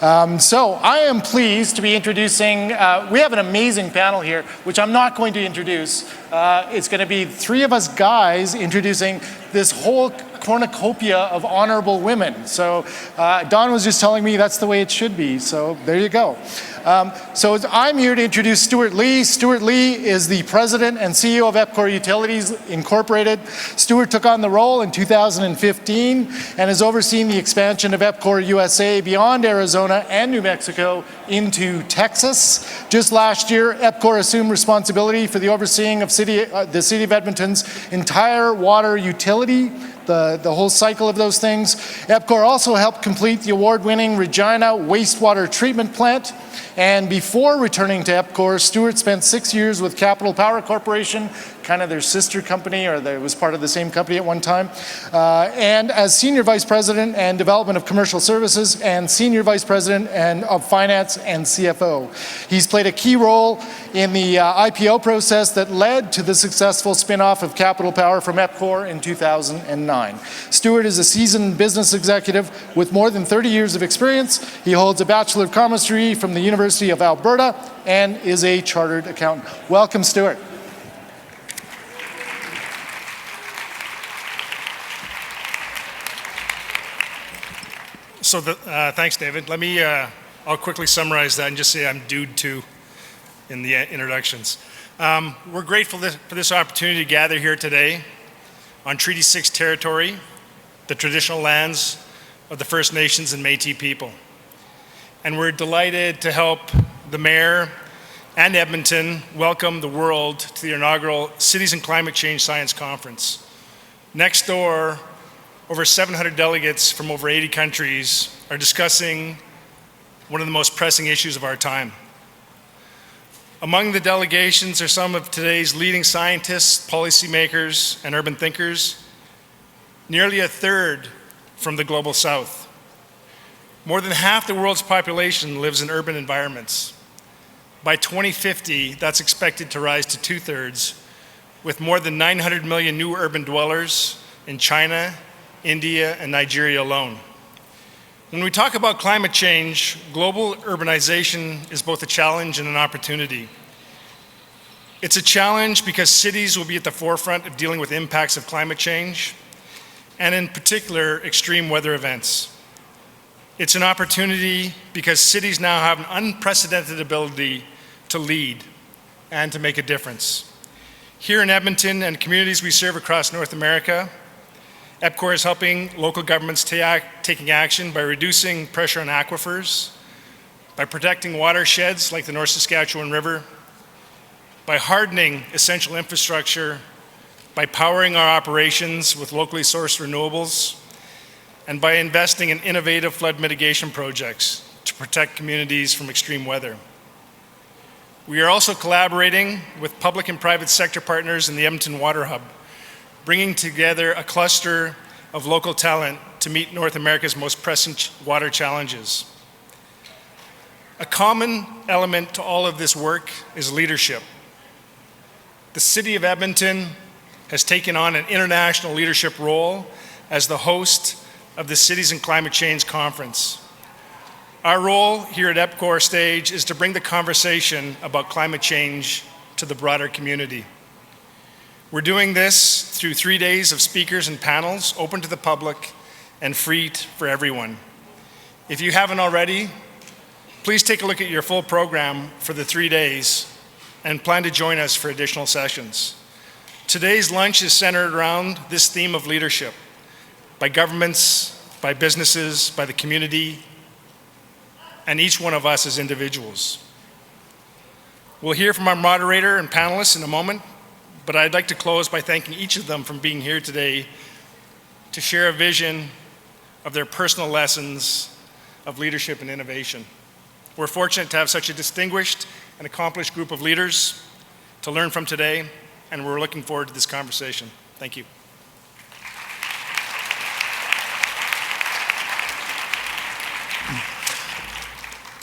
So I am pleased to be introducing, we have an amazing panel here, which I'm not going to introduce. It's going to be three of us guys introducing this whole cornucopia of honorable women. So Don was just telling me that's the way it should be, so there you go. So I'm here to introduce Stuart Lee. Stuart Lee is the president and CEO of EPCOR Utilities Incorporated. Stuart took on the role in 2015 and has overseen the expansion of EPCOR USA beyond Arizona and New Mexico into Texas. Just last year, EPCOR assumed responsibility for the overseeing of the City of Edmonton's entire water utility, the whole cycle of those things. EPCOR also helped complete the award-winning Regina wastewater treatment plant. And before returning to EPCOR, Stuart spent 6 years with Capital Power Corporation, kind of their sister company, or it was part of the same company at one time, and as Senior Vice President and Development of Commercial Services and Senior Vice President of Finance and CFO. He's played a key role in the IPO process that led to the successful spin-off of Capital Power from EPCOR in 2009. Stuart is a seasoned business executive with more than 30 years of experience. He holds a Bachelor of Commerce degree from the University of Alberta and is a chartered accountant. Welcome, Stuart. So thanks, David. Let me, I'll quickly summarize that and just say I'm dude two in the introductions. We're grateful for this opportunity to gather here today on Treaty 6 territory, the traditional lands of the First Nations and Métis people. And we're delighted to help the Mayor and Edmonton welcome the world to the inaugural Cities and Climate Change Science Conference. Next door, over 700 delegates from over 80 countries are discussing one of the most pressing issues of our time. Among the delegations are some of today's leading scientists, policymakers, and urban thinkers, nearly a third from the global south. More than half the world's population lives in urban environments. By 2050, that's expected to rise to 2/3, with more than 900 million new urban dwellers in China, India, and Nigeria alone. When we talk about climate change, global urbanization is both a challenge and an opportunity. It's a challenge because cities will be at the forefront of dealing with impacts of climate change, and in particular, extreme weather events. It's an opportunity because cities now have an unprecedented ability to lead and to make a difference. Here in Edmonton and communities we serve across North America, EPCOR is helping local governments taking action by reducing pressure on aquifers, by protecting watersheds like the North Saskatchewan River, by hardening essential infrastructure, by powering our operations with locally sourced renewables, and by investing in innovative flood mitigation projects to protect communities from extreme weather. We are also collaborating with public and private sector partners in the Edmonton Water Hub, bringing together a cluster of local talent to meet North America's most pressing water challenges. A common element to all of this work is leadership. The City of Edmonton has taken on an international leadership role as the host of the Cities and Climate Change Conference. Our role here at EPCOR Stage is to bring the conversation about climate change to the broader community. We're doing this through 3 days of speakers and panels open to the public and free for everyone. If you haven't already, please take a look at your full program for the 3 days and plan to join us for additional sessions. Today's lunch is centered around this theme of leadership by governments, by businesses, by the community, and each one of us as individuals. We'll hear from our moderator and panelists in a moment, but I'd like to close by thanking each of them for being here today to share a vision of their personal lessons of leadership and innovation. We're fortunate to have such a distinguished and accomplished group of leaders to learn from today, and we're looking forward to this conversation. Thank you.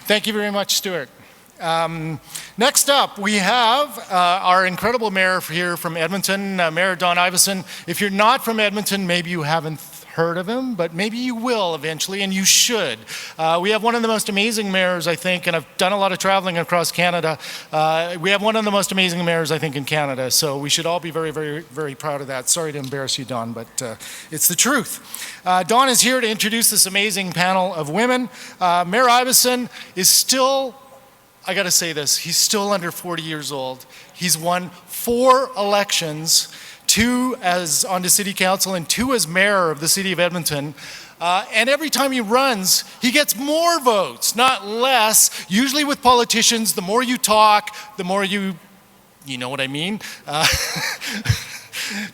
Thank you very much, Stuart. Next up, we have our incredible mayor here from Edmonton, Mayor Don Iveson. If you're not from Edmonton, maybe you haven't heard of him, but maybe you will eventually, and you should. We have one of the most amazing mayors, I think, and I've done a lot of traveling across Canada. We have one of the most amazing mayors, I think, in Canada, so we should all be very, very, very proud of that. Sorry to embarrass you, Dawn, but it's the truth. Dawn is here to introduce this amazing panel of women. Mayor Iveson is still, I gotta say this, he's still under 40 years old. He's won 4 elections, 2 as onto city council and 2 as mayor of the city of Edmonton. And every time he runs, he gets more votes, not less. Usually with politicians, the more you talk, the more you know what I mean?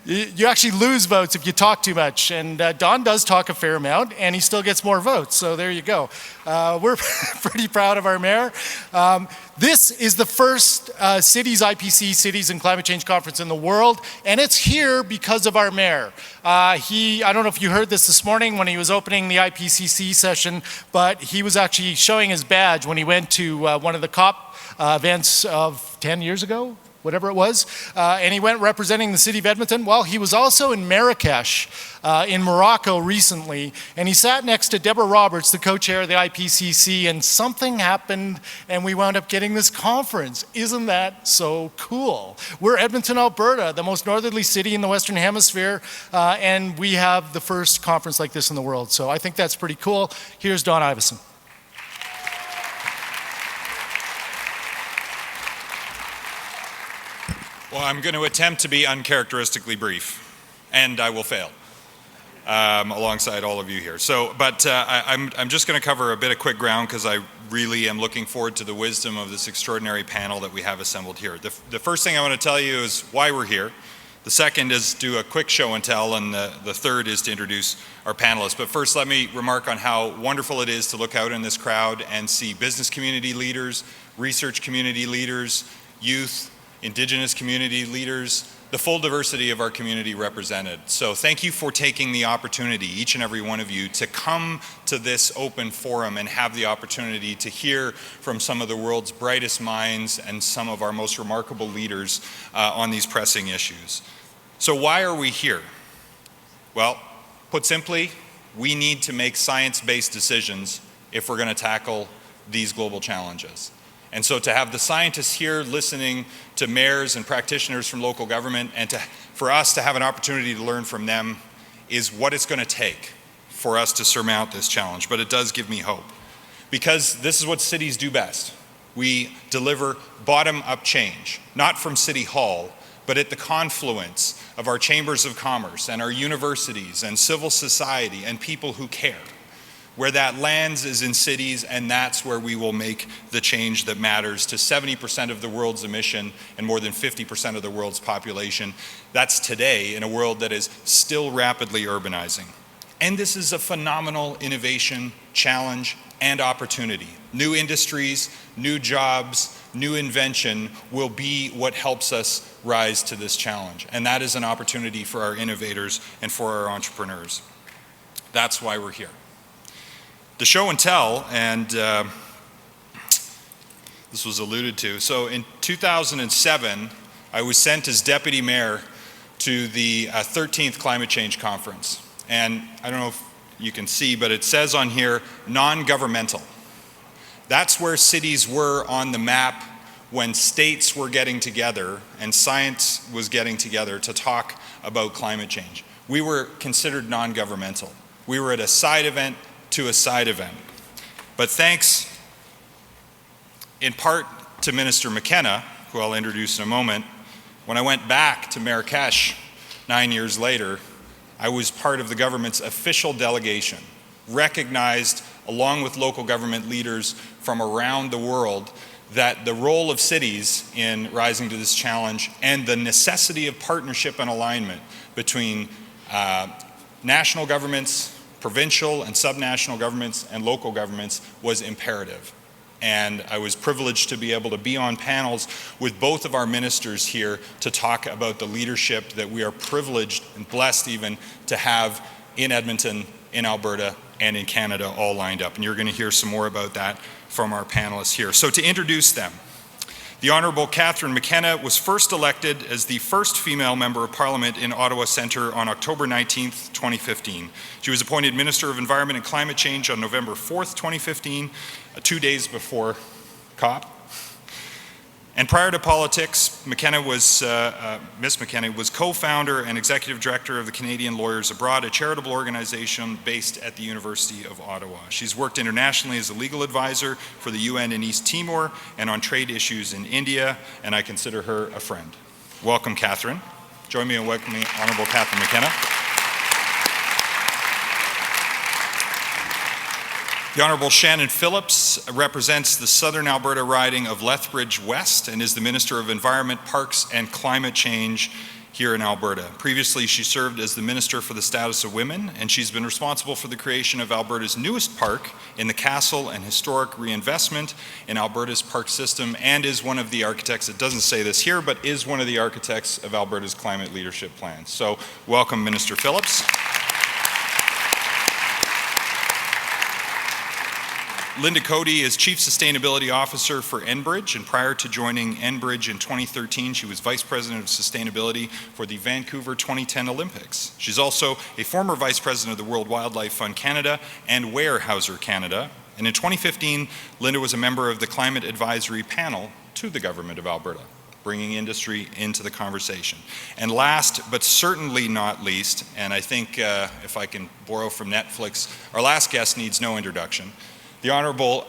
You actually lose votes if you talk too much. And Don does talk a fair amount, and he still gets more votes. So there you go. We're pretty proud of our mayor. This is the first Cities IPCC, Cities and Climate Change Conference in the world, and it's here because of our mayor. I don't know if you heard this morning when he was opening the IPCC session, but he was actually showing his badge when he went to one of the COP events of 10 years ago, whatever it was, and he went representing the city of Edmonton. Well, he was also in Marrakesh in Morocco recently, and he sat next to Deborah Roberts, the co-chair of the IPCC, and something happened, and we wound up getting this conference. Isn't that so cool? We're Edmonton, Alberta, the most northerly city in the Western Hemisphere, and we have the first conference like this in the world. So I think that's pretty cool. Here's Dawn Iveson. Well, I'm going to attempt to be uncharacteristically brief, and I will fail alongside all of you here. I'm just going to cover a bit of quick ground because I really am looking forward to the wisdom of this extraordinary panel that we have assembled here. The first thing I want to tell you is why we're here. The second is do a quick show and tell, and the third is to introduce our panelists. But first, let me remark on how wonderful it is to look out in this crowd and see business community leaders, research community leaders, youth, Indigenous community leaders, the full diversity of our community represented. So thank you for taking the opportunity, each and every one of you, to come to this open forum and have the opportunity to hear from some of the world's brightest minds and some of our most remarkable leaders on these pressing issues. So why are we here? Well, put simply, we need to make science-based decisions if we're going to tackle these global challenges. And so to have the scientists here listening to mayors and practitioners from local government and for us to have an opportunity to learn from them is what it's going to take for us to surmount this challenge. But it does give me hope, because this is what cities do best. We deliver bottom-up change, not from City Hall, but at the confluence of our chambers of commerce and our universities and civil society and people who care. Where that lands is in cities, and that's where we will make the change that matters to 70% of the world's emission and more than 50% of the world's population. That's today in a world that is still rapidly urbanizing. And this is a phenomenal innovation, challenge, and opportunity. New industries, new jobs, new invention will be what helps us rise to this challenge. And that is an opportunity for our innovators and for our entrepreneurs. That's why we're here. The show and tell, and this was alluded to. So in 2007, I was sent as deputy mayor to the 13th Climate Change Conference. And I don't know if you can see, but it says on here, non-governmental. That's where cities were on the map when states were getting together and science was getting together to talk about climate change. We were considered non-governmental. We were at a side event to a side event. But thanks in part to Minister McKenna, who I'll introduce in a moment, when I went back to Marrakesh 9 years later, I was part of the government's official delegation, recognized along with local government leaders from around the world that the role of cities in rising to this challenge and the necessity of partnership and alignment between national governments, provincial and subnational governments, and local governments was imperative. And I was privileged to be able to be on panels with both of our ministers here to talk about the leadership that we are privileged and blessed even to have in Edmonton, in Alberta, and in Canada all lined up. And you're going to hear some more about that from our panelists here. So to introduce them, The Honourable Catherine McKenna was first elected as the first female Member of Parliament in Ottawa Centre on October 19th, 2015. She was appointed Minister of Environment and Climate Change on November 4th, 2015, 2 days before COP. And prior to politics, Miss McKenna was co-founder and executive director of the Canadian Lawyers Abroad, a charitable organization based at the University of Ottawa. She's worked internationally as a legal advisor for the UN in East Timor and on trade issues in India, and I consider her a friend. Welcome, Catherine. Join me in welcoming Honourable Catherine McKenna. The Honourable Shannon Phillips represents the Southern Alberta riding of Lethbridge West and is the Minister of Environment, Parks and Climate Change here in Alberta. Previously, she served as the Minister for the Status of Women, and she's been responsible for the creation of Alberta's newest park in the Castle and historic reinvestment in Alberta's park system, and is one of the architects, it doesn't say this here, but is one of the architects of Alberta's climate leadership plan. So welcome, Minister Phillips. Linda Cody is Chief Sustainability Officer for Enbridge, and prior to joining Enbridge in 2013, she was Vice President of Sustainability for the Vancouver 2010 Olympics. She's also a former Vice President of the World Wildlife Fund Canada and Weyerhaeuser Canada. And in 2015, Linda was a member of the Climate Advisory Panel to the Government of Alberta, bringing industry into the conversation. And last, but certainly not least, and I think if I can borrow from Netflix, our last guest needs no introduction. The Honourable,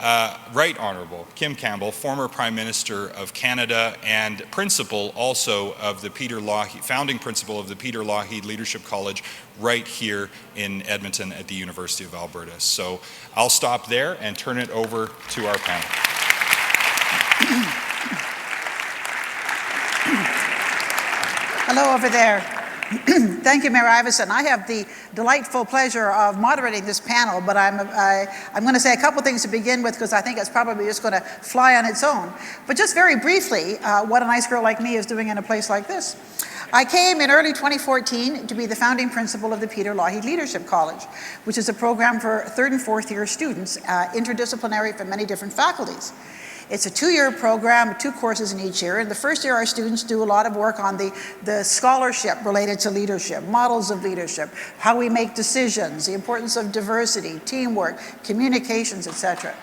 Right Honourable Kim Campbell, former Prime Minister of Canada and principal also of the founding principal of the Peter Lougheed Leadership College right here in Edmonton at the University of Alberta. So I'll stop there and turn it over to our panel. Hello over there. Thank you, Mayor Iveson. I have the delightful pleasure of moderating this panel, but I'm going to say a couple things to begin with because I think it's probably just going to fly on its own. But just very briefly, what a nice girl like me is doing in a place like this. I came in early 2014 to be the founding principal of the Peter Lougheed Leadership College, which is a program for third and fourth year students, interdisciplinary from many different faculties. It's a 2-year program, 2 courses in each year. In the first year, our students do a lot of work on the scholarship related to leadership, models of leadership, how we make decisions, the importance of diversity, teamwork, communications, etc.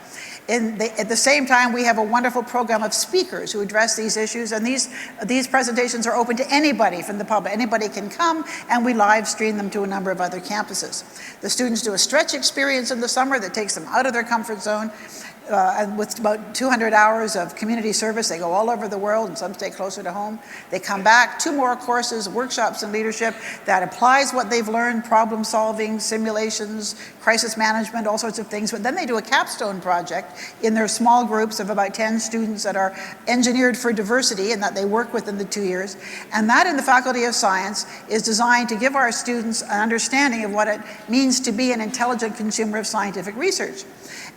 At the same time, we have a wonderful program of speakers who address these issues, and these presentations are open to anybody from the public. Anybody can come, and we live stream them to a number of other campuses. The students do a stretch experience in the summer that takes them out of their comfort zone. And with about 200 hours of community service, they go all over the world, and some stay closer to home. They come back, 2 more courses, workshops in leadership that applies what they've learned, problem solving, simulations, crisis management, all sorts of things. But then they do a capstone project in their small groups of about 10 students that are engineered for diversity and that they work with in the 2 years. And that in the Faculty of Science is designed to give our students an understanding of what it means to be an intelligent consumer of scientific research.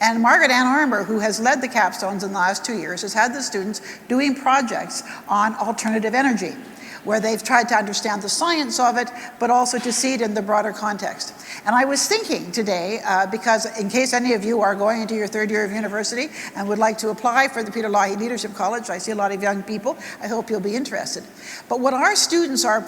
And Margaret Ann Armour, who has led the capstones in the last 2 years, has had the students doing projects on alternative energy, where they've tried to understand the science of it, but also to see it in the broader context. And I was thinking today, because in case any of you are going into your 3rd year of university and would like to apply for the Peter Lougheed Leadership College, I see a lot of young people, I hope you'll be interested. But what our students are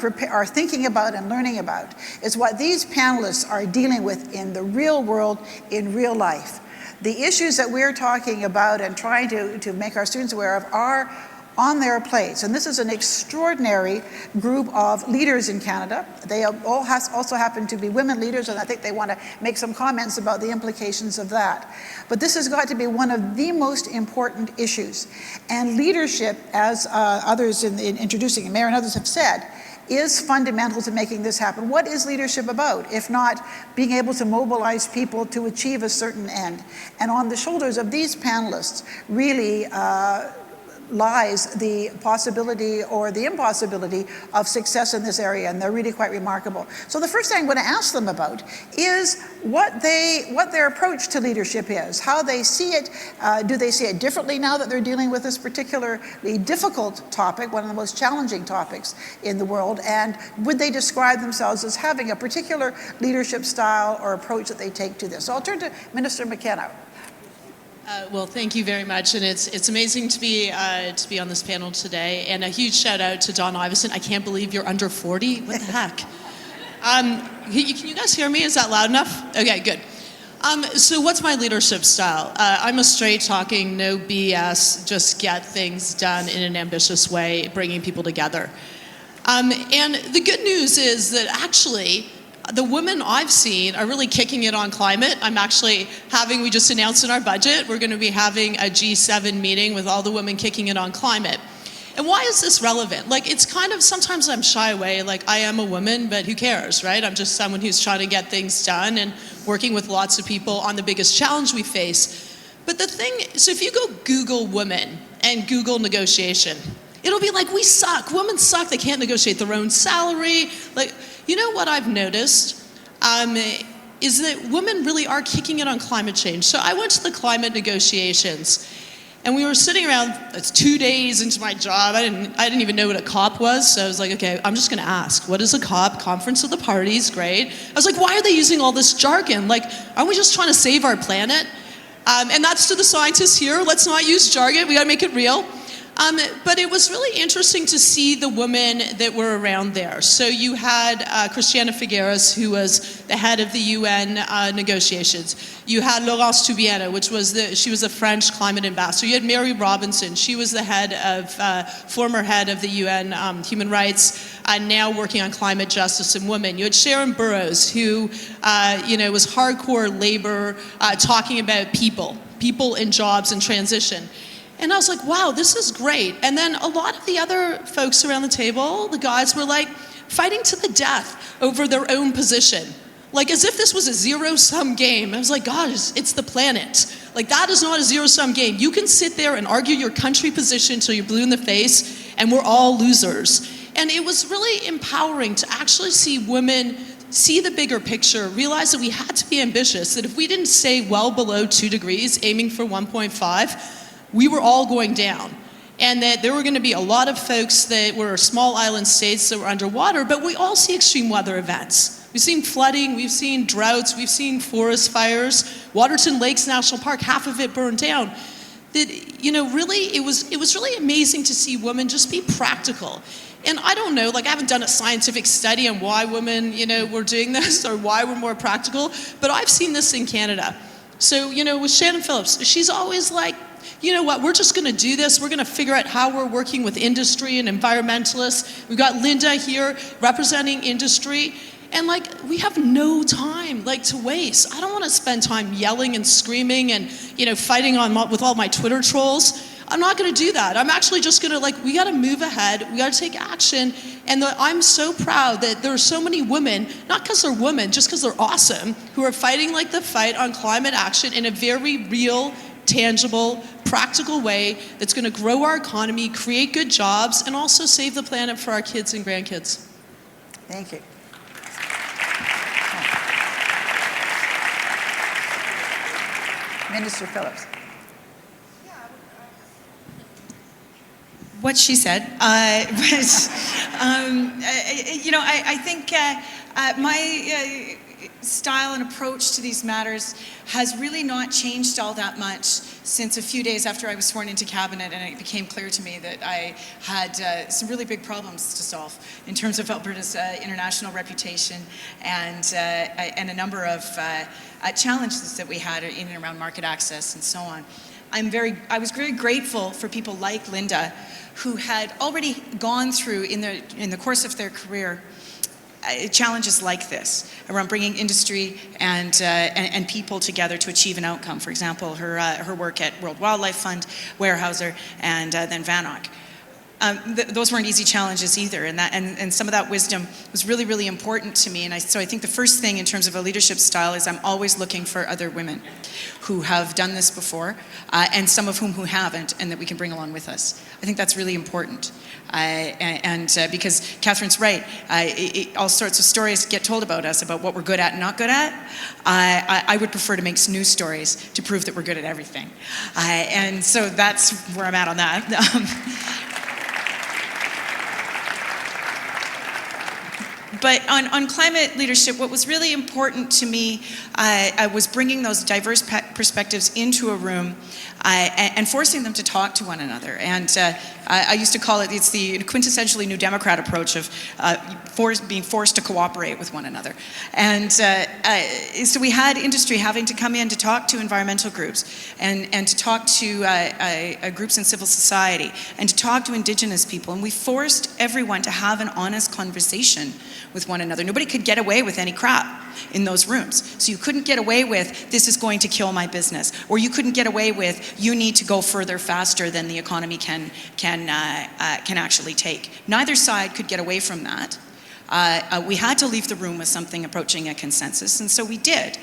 thinking about and learning about is what these panelists are dealing with in the real world, in real life. The issues that we're talking about and trying to make our students aware of are on their plates. And this is an extraordinary group of leaders in Canada. They all also happen to be women leaders, and I think they want to make some comments about the implications of that. But this has got to be one of the most important issues. And leadership, as others in introducing, Mayor and others have said, is fundamental to making this happen. What is leadership about, if not being able to mobilize people to achieve a certain end? And on the shoulders of these panelists really lies the possibility or the impossibility of success in this area, and they're really quite remarkable. So the first thing I'm going to ask them about is what their approach to leadership is, how they see it. Do they see it differently now that they're dealing with this particularly difficult topic, one of the most challenging topics in the world, and would they describe themselves as having a particular leadership style or approach that they take to this? So I'll turn to Minister McKenna. Well, thank you very much, and it's amazing to be on this panel today. And a huge shout out to Don Iveson. I can't believe you're under 40. What the heck? Can you guys hear me? Is that loud enough? Okay, good. So what's my leadership style? I'm a straight talking, no BS, just get things done in an ambitious way, bringing people together. And the good news is that actually, the women I've seen are really kicking it on climate. We just announced in our budget, we're going to be having a G7 meeting with all the women kicking it on climate. And why is this relevant? Like, it's kind of, sometimes I'm shy away, like I am a woman, but who cares, right? I'm just someone who's trying to get things done and working with lots of people on the biggest challenge we face. But the thing, so if you go Google women and Google negotiation, it'll be like, we suck, women suck, they can't negotiate their own salary. Like, you know what I've noticed is that women really are kicking it on climate change. So I went to the climate negotiations, and we were sitting around, it's 2 days into my job, I didn't even know what a COP was, so I was like, okay, I'm just gonna ask, what is a COP? Conference of the Parties, great. I was like, why are they using all this jargon? Like, aren't we just trying to save our planet? And that's to the scientists here, let's not use jargon, we gotta make it real. But it was really interesting to see the women that were around there. So you had Christiana Figueres, who was the head of the UN negotiations. You had Laurence Toubiana, she was a French climate ambassador. You had Mary Robinson, she was the former head of the UN Human Rights, now working on climate justice and women. You had Sharon Burrows, who was hardcore labor, talking about people and jobs and transition. And I was like, wow, this is great. And then a lot of the other folks around the table, the guys were like fighting to the death over their own position. Like as if this was a zero-sum game. I was like, God, it's the planet. Like that is not a zero-sum game. You can sit there and argue your country position till you're blue in the face, and we're all losers. And it was really empowering to actually see women see the bigger picture, realize that we had to be ambitious, that if we didn't stay well below 2 degrees, aiming for 1.5, we were all going down. And that there were going to be a lot of folks that were small island states that were underwater, but we all see extreme weather events. We've seen flooding, we've seen droughts, we've seen forest fires. Waterton Lakes National Park, half of it burned down. That, really, it was really amazing to see women just be practical. And I don't know, like I haven't done a scientific study on why women, were doing this or why we're more practical, but I've seen this in Canada. So, with Shannon Phillips, she's always like, you know what, we're just going to do this. We're going to figure out how we're working with industry and environmentalists. We've got Linda here representing industry. And we have no time to waste. I don't want to spend time yelling and screaming and, fighting with all my Twitter trolls. I'm not going to do that. I'm actually just going to we got to move ahead. We got to take action. And I'm so proud that there are so many women, not because they're women, just because they're awesome, who are fighting the fight on climate action in a very real, tangible, practical way that's going to grow our economy, create good jobs, and also save the planet for our kids and grandkids. Thank you. Minister Phillips. What she said, I think my style and approach to these matters has really not changed all that much since a few days after I was sworn into cabinet, and it became clear to me that I had some really big problems to solve in terms of Alberta's international reputation and a number of challenges that we had in and around market access and so on. I was very grateful for people like Linda, who had already gone through in the course of their career challenges like this around bringing industry and people together to achieve an outcome. For example, her work at World Wildlife Fund, Weyerhaeuser, and then VANOC. Those weren't easy challenges either, and some of that wisdom was really, really important to me. So I think the first thing in terms of a leadership style is I'm always looking for other women who have done this before, and some of whom who haven't, and that we can bring along with us. I think that's really important. Because Catherine's right, all sorts of stories get told about us, about what we're good at and not good at. I would prefer to make news stories to prove that we're good at everything. And so that's where I'm at on that. But on climate leadership, what was really important to me was bringing those diverse perspectives into a room and forcing them to talk to one another. And I used to call it, it's the quintessentially New Democrat approach of being forced to cooperate with one another. And so we had industry having to come in to talk to environmental groups and to talk to groups in civil society and to talk to Indigenous people. And we forced everyone to have an honest conversation with one another. Nobody could get away with any crap in those rooms. So you couldn't get away with, this is going to kill my business. Or you couldn't get away with, you need to go further faster than the economy can actually take. Neither side could get away from that. We had to leave the room with something approaching a consensus, and so we did.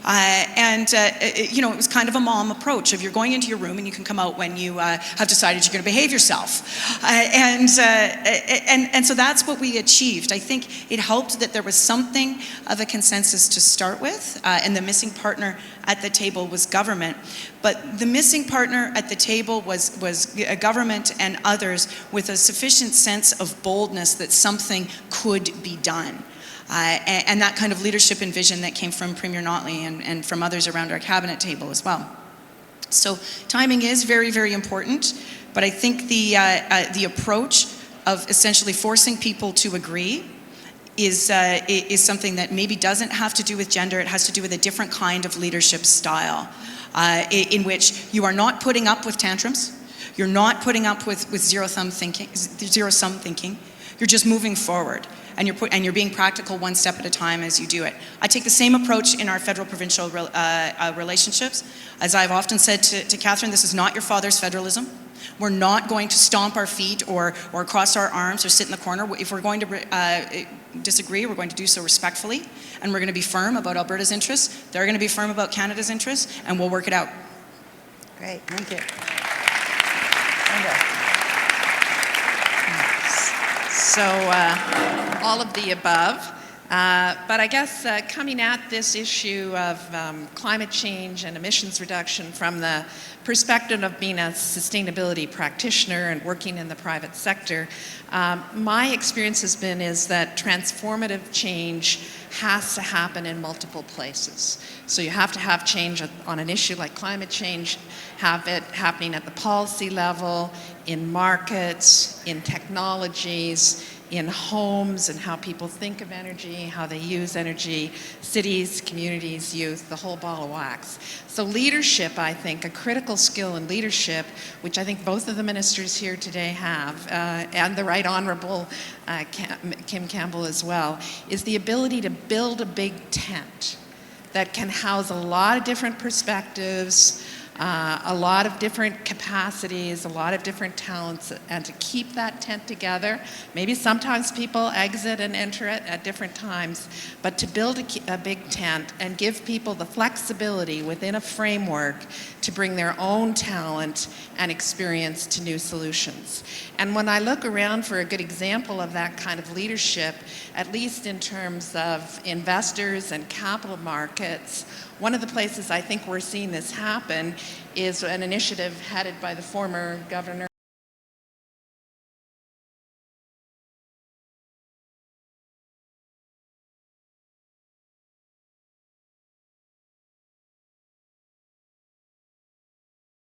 It was kind of a mom approach of you're going into your room and you can come out when you have decided you're going to behave yourself. And so that's what we achieved. I think it helped that there was something of a consensus to start with, and the missing partner at the table was government. But the missing partner at the table was government and others with a sufficient sense of boldness that something could be done. And that kind of leadership and vision that came from Premier Notley and from others around our cabinet table as well. So timing is very, very important, but I think the approach of essentially forcing people to agree is something that maybe doesn't have to do with gender. It has to do with a different kind of leadership style, in which you are not putting up with tantrums, you're not putting up with zero-sum thinking, you're just moving forward. And you're being practical one step at a time as you do it. I take the same approach in our federal-provincial relationships. As I've often said to Catherine, this is not your father's federalism. We're not going to stomp our feet or cross our arms or sit in the corner. If we're going to disagree, we're going to do so respectfully, and we're going to be firm about Alberta's interests. They're going to be firm about Canada's interests, and we'll work it out. Great, thank you. So all of the above, but I guess coming at this issue of climate change and emissions reduction from the perspective of being a sustainability practitioner and working in the private sector, my experience has been is that transformative change has to happen in multiple places. So you have to have change on an issue like climate change, have it happening at the policy level, in markets, in technologies, in homes and how people think of energy, how they use energy, cities, communities, youth, the whole ball of wax. So leadership, I think, a critical skill in leadership, which I think both of the ministers here today have, and the Right Honourable Kim Campbell as well, is the ability to build a big tent that can house a lot of different perspectives, a lot of different capacities, a lot of different talents, and to keep that tent together. Maybe sometimes people exit and enter it at different times, but to build a big tent and give people the flexibility within a framework to bring their own talent and experience to new solutions. And when I look around for a good example of that kind of leadership, at least in terms of investors and capital markets, one of the places I think we're seeing this happen is an initiative headed by the former governor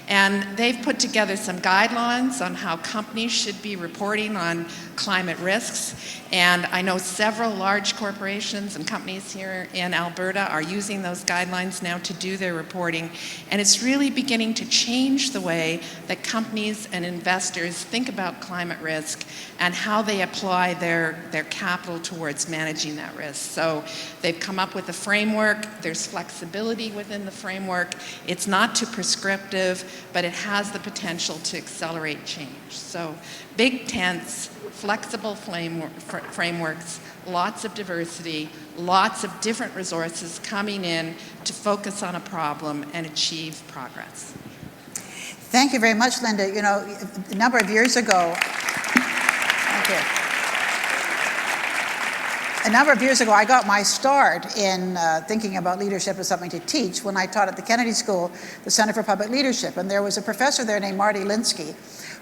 and they've put together some guidelines on how companies should be reporting on climate risks. And I know several large corporations and companies here in Alberta are using those guidelines now to do their reporting. And it's really beginning to change the way that companies and investors think about climate risk and how they apply their capital towards managing that risk. So they've come up with a framework. There's flexibility within the framework. It's not too prescriptive, but it has the potential to accelerate change. So big tents, flexible frameworks, lots of diversity, lots of different resources coming in to focus on a problem and achieve progress. Thank you very much, Linda. You know, a number of years ago, thank you. A number of years ago, I got my start in thinking about leadership as something to teach when I taught at the Kennedy School, the Center for Public Leadership. And there was a professor there named Marty Linsky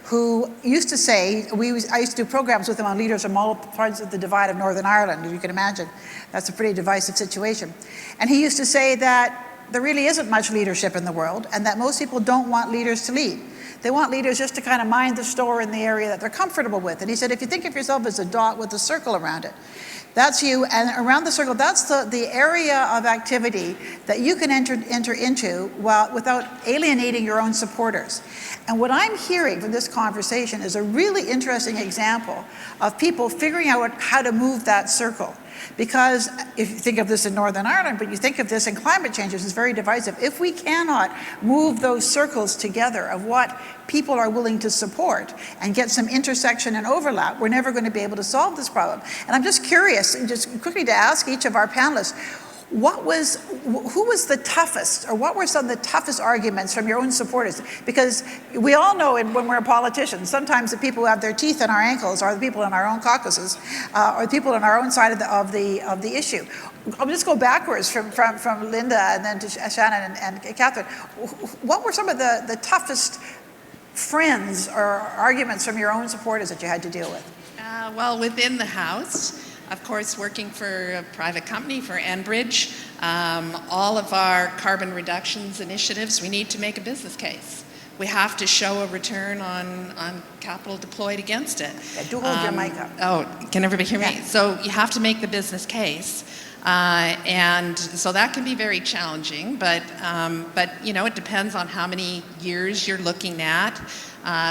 who used to say, I used to do programs with him on leaders from all parts of the divide of Northern Ireland, as you can imagine. That's a pretty divisive situation. And he used to say that there really isn't much leadership in the world and that most people don't want leaders to lead. They want leaders just to kind of mind the store in the area that they're comfortable with. And he said, if you think of yourself as a dot with a circle around it, that's you, and around the circle, that's the area of activity that you can enter into without alienating your own supporters. And what I'm hearing from this conversation is a really interesting example of people figuring out how to move that circle. Because if you think of this in Northern Ireland, but you think of this in climate change, it's very divisive. If we cannot move those circles together of what people are willing to support and get some intersection and overlap, we're never going to be able to solve this problem. And I'm just curious, just quickly to ask each of our panelists, who was the toughest, or what were some of the toughest arguments from your own supporters? Because we all know when we're politicians, sometimes the people who have their teeth in our ankles are the people in our own caucuses, or the people on our own side of the issue. I'll just go backwards from Linda and then to Shannon and Catherine. What were some of the toughest friends or arguments from your own supporters that you had to deal with? Well, within the House, of course, working for a private company, for Enbridge, all of our carbon reductions initiatives, we need to make a business case. We have to show a return on capital deployed against it. Yeah, do hold your mic up. Oh, can everybody hear me? Yeah. So you have to make the business case. And so that can be very challenging, but you know, it depends on how many years you're looking at.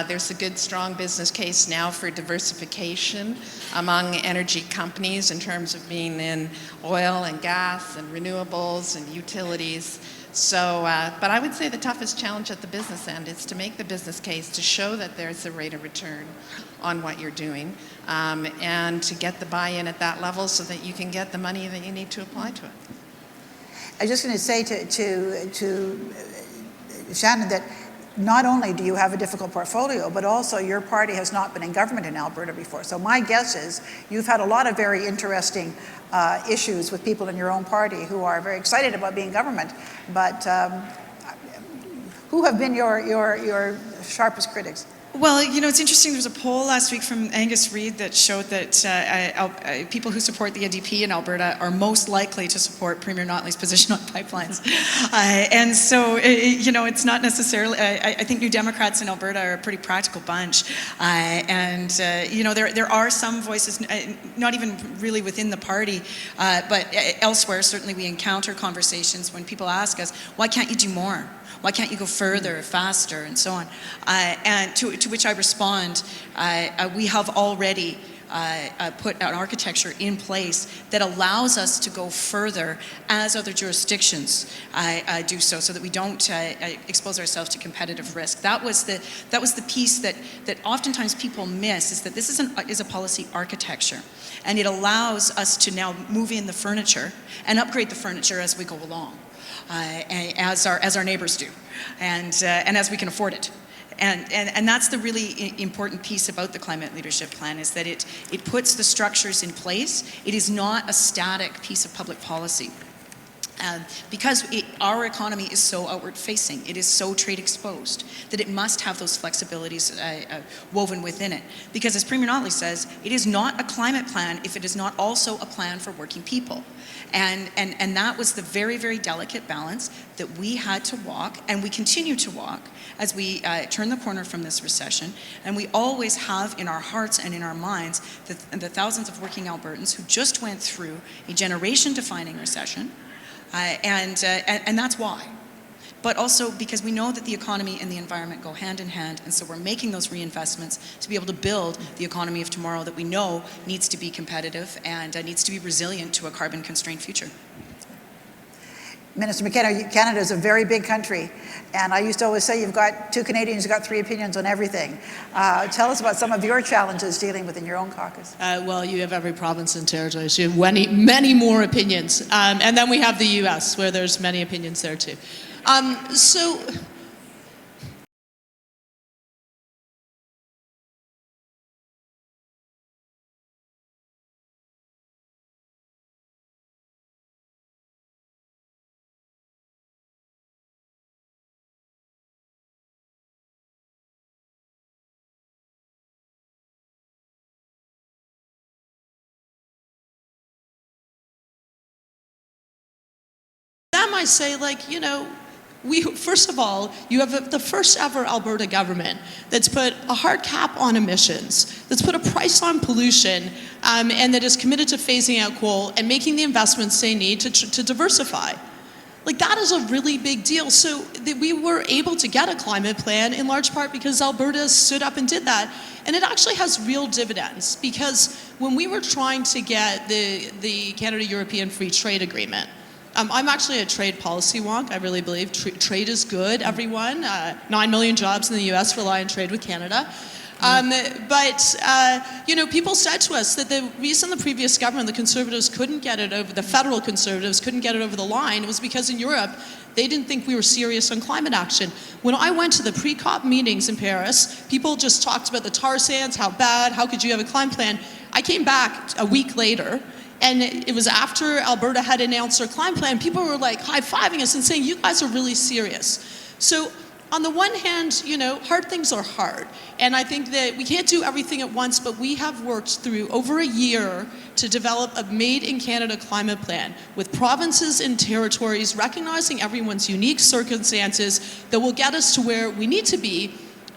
There's a good, strong business case now for diversification among energy companies in terms of being in oil and gas and renewables and utilities. So, but I would say the toughest challenge at the business end is to make the business case to show that there's a rate of return on what you're doing, and to get the buy-in at that level so that you can get the money that you need to apply to it. I was just going to say to Shannon that not only do you have a difficult portfolio, but also your party has not been in government in Alberta before. So my guess is you've had a lot of very interesting issues with people in your own party who are very excited about being government. But who have been your sharpest critics? Well, you know, it's interesting. There was a poll last week from Angus Reid that showed that people who support the NDP in Alberta are most likely to support Premier Notley's position on pipelines. And so, you know, it's not necessarily, I think New Democrats in Alberta are a pretty practical bunch. You know, there are some voices, not even really within the party, but elsewhere, certainly we encounter conversations when people ask us, why can't you do more? Why can't you go further, faster, and so on? And to which I respond, we have already put an architecture in place that allows us to go further as other jurisdictions do so that we don't expose ourselves to competitive risk. That was the piece that oftentimes people miss, is that this is a policy architecture, and it allows us to now move in the furniture and upgrade the furniture as we go along. As our neighbors do, and as we can afford it. And that's the really important piece about the Climate Leadership Plan, is that it puts the structures in place. It is not a static piece of public policy. Because our economy is so outward facing, it is so trade exposed, that it must have those flexibilities woven within it. Because as Premier Notley says, it is not a climate plan if it is not also a plan for working people. And that was the very, very delicate balance that we had to walk, and we continue to walk as we turn the corner from this recession. And we always have in our hearts and in our minds the thousands of working Albertans who just went through a generation-defining recession. And that's why. But also because we know that the economy and the environment go hand in hand, and so we're making those reinvestments to be able to build the economy of tomorrow that we know needs to be competitive and needs to be resilient to a carbon-constrained future. Minister McKenna, Canada is a very big country, and I used to always say you've got two Canadians, you've got three opinions on everything. Tell us about some of your challenges dealing with in your own caucus. Well, you have every province and territory, so you have many more opinions. And then we have the US, where there's many opinions there too. So them I say, like, you know, first of all, you have the first ever Alberta government that's put a hard cap on emissions, that's put a price on pollution, and that is committed to phasing out coal and making the investments they need to diversify. Like, that is a really big deal. So we were able to get a climate plan in large part because Alberta stood up and did that. And it actually has real dividends, because when we were trying to get the Canada-European Free Trade Agreement, I'm actually a trade policy wonk. I really believe trade is good, everyone. 9 million jobs in the US rely on trade with Canada. You know, people said to us that the reason the previous government, the Conservatives, couldn't get it over, the federal Conservatives couldn't get it over the line was because in Europe, they didn't think we were serious on climate action. When I went to the pre-COP meetings in Paris, people just talked about the tar sands, how bad, how could you have a climate plan? I came back a week later, and it was after Alberta had announced their climate plan, people were like high-fiving us and saying, you guys are really serious. So on the one hand, you know, hard things are hard. And I think that we can't do everything at once, but we have worked through over a year to develop a Made in Canada climate plan with provinces and territories recognizing everyone's unique circumstances that will get us to where we need to be,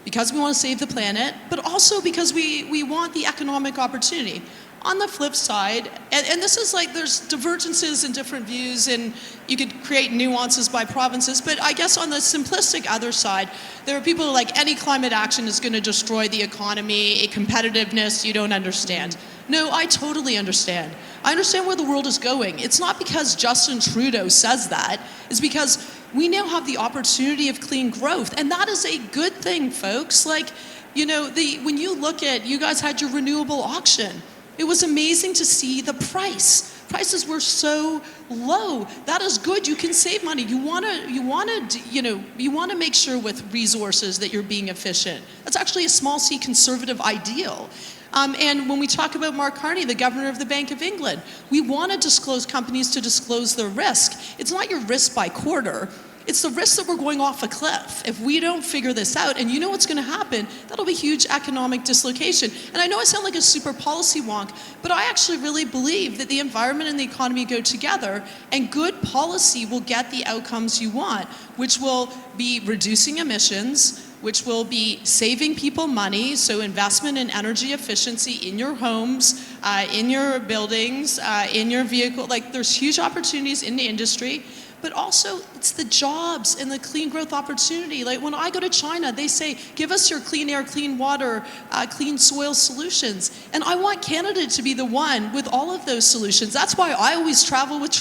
because we want to save the planet, but also because we want the economic opportunity. On the flip side, and this is like, there's divergences in different views, and you could create nuances by provinces, but I guess on the simplistic other side, there are people who are like, any climate action is going to destroy the economy, competitiveness, you don't understand. No, I totally understand. I understand where the world is going. It's not because Justin Trudeau says that, it's because we now have the opportunity of clean growth, and that is a good thing, folks. Like, you know, when you look at, you guys had your renewable auction. It was amazing to see the price. Prices were so low. That is good. You can save money. You want to make sure with resources that you're being efficient. That's actually a small c conservative ideal. And when we talk about Mark Carney, the governor of the Bank of England, we want to disclose companies to disclose their risk. It's not your risk by quarter. It's the risk that we're going off a cliff. If we don't figure this out, and you know what's going to happen, that'll be huge economic dislocation. And I know I sound like a super policy wonk, but I actually really believe that the environment and the economy go together, and good policy will get the outcomes you want, which will be reducing emissions, which will be saving people money, so investment in energy efficiency in your homes, in your buildings, in your vehicle. Like, there's huge opportunities in the industry. But also, it's the jobs and the clean growth opportunity. Like, when I go to China, they say, give us your clean air, clean water, clean soil solutions. And I want Canada to be the one with all of those solutions. That's why I always travel with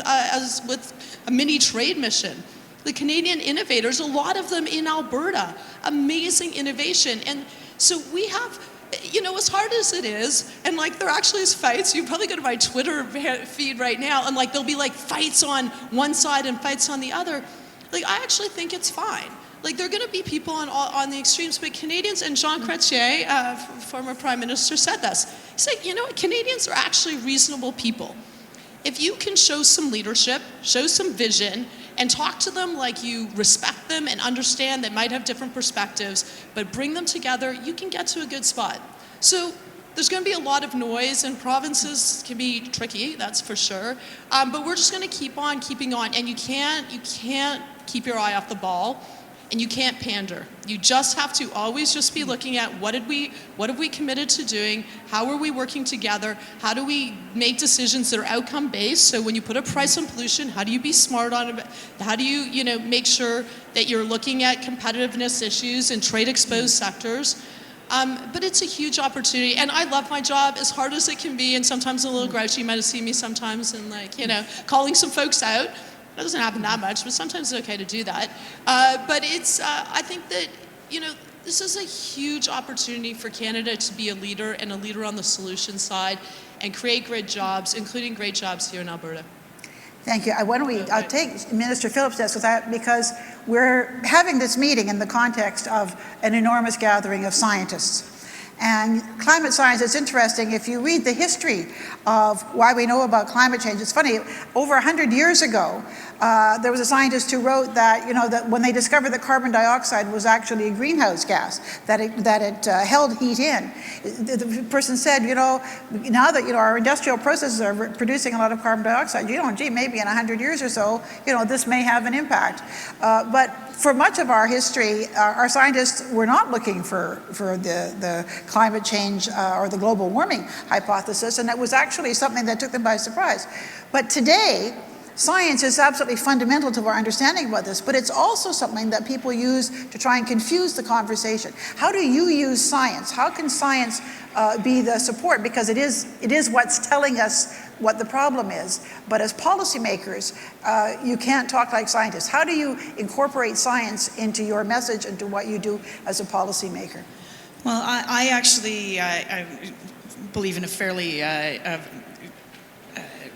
a mini trade mission. The Canadian innovators, a lot of them in Alberta, amazing innovation. And so we have, you know, as hard as it is, and like there actually is fights, you probably go to my Twitter feed right now, and like there'll be like fights on one side and fights on the other. Like, I actually think it's fine. Like, there are going to be people on the extremes, but Canadians, and Jean Chrétien, former Prime Minister, said this. He said, you know what, Canadians are actually reasonable people. If you can show some leadership, show some vision, and talk to them like you respect them and understand they might have different perspectives, but bring them together, you can get to a good spot. So there's going to be a lot of noise, and provinces can be tricky, that's for sure. But we're just going to keep on keeping on, and you can't keep your eye off the ball, and you can't pander. You just have to always just be looking at what have we committed to doing, how are we working together, how do we make decisions that are outcome based. So when you put a price on pollution, how do you be smart on it? How do you make sure that you're looking at competitiveness issues in trade exposed sectors? But it's a huge opportunity, and I love my job as hard as it can be, and sometimes a little grouchy. You might have seen me sometimes and calling some folks out. That doesn't happen that much, but sometimes it's okay to do that. But it's, I think that, this is a huge opportunity for Canada to be a leader, and a leader on the solution side, and create great jobs, including great jobs here in Alberta. Thank you. I'll take Minister Phillips' desk because we're having this meeting in the context of an enormous gathering of scientists. And climate science is interesting. If you read the history of why we know about climate change, it's funny, over 100 years ago, There was a scientist who wrote that, that when they discovered that carbon dioxide was actually a greenhouse gas, that it held heat in, the person said, now that, our industrial processes are producing a lot of carbon dioxide, gee, maybe in 100 years or so, this may have an impact. But for much of our history, our scientists were not looking for the climate change or the global warming hypothesis, and it was actually something that took them by surprise. But today, science is absolutely fundamental to our understanding about this, but it's also something that people use to try and confuse the conversation. How do you use science? How can science be the support? Because it is what's telling us what the problem is. But as policymakers, you can't talk like scientists. How do you incorporate science into your message and to what you do as a policymaker? Well, I actually I believe in a fairly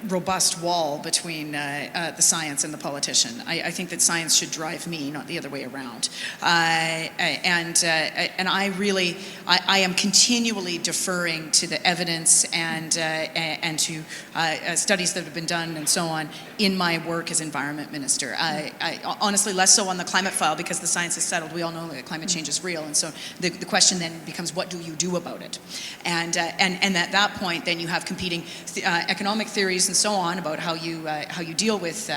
robust wall between the science and the politician. I think that science should drive me, not the other way around. And I am continually deferring to the evidence and to studies that have been done and so on in my work as Environment Minister. I honestly, less so on the climate file, because the science is settled. We all know that climate change is real, and so the question then becomes, what do you do about it? And at that point, then you have competing economic theories and so on about how you deal with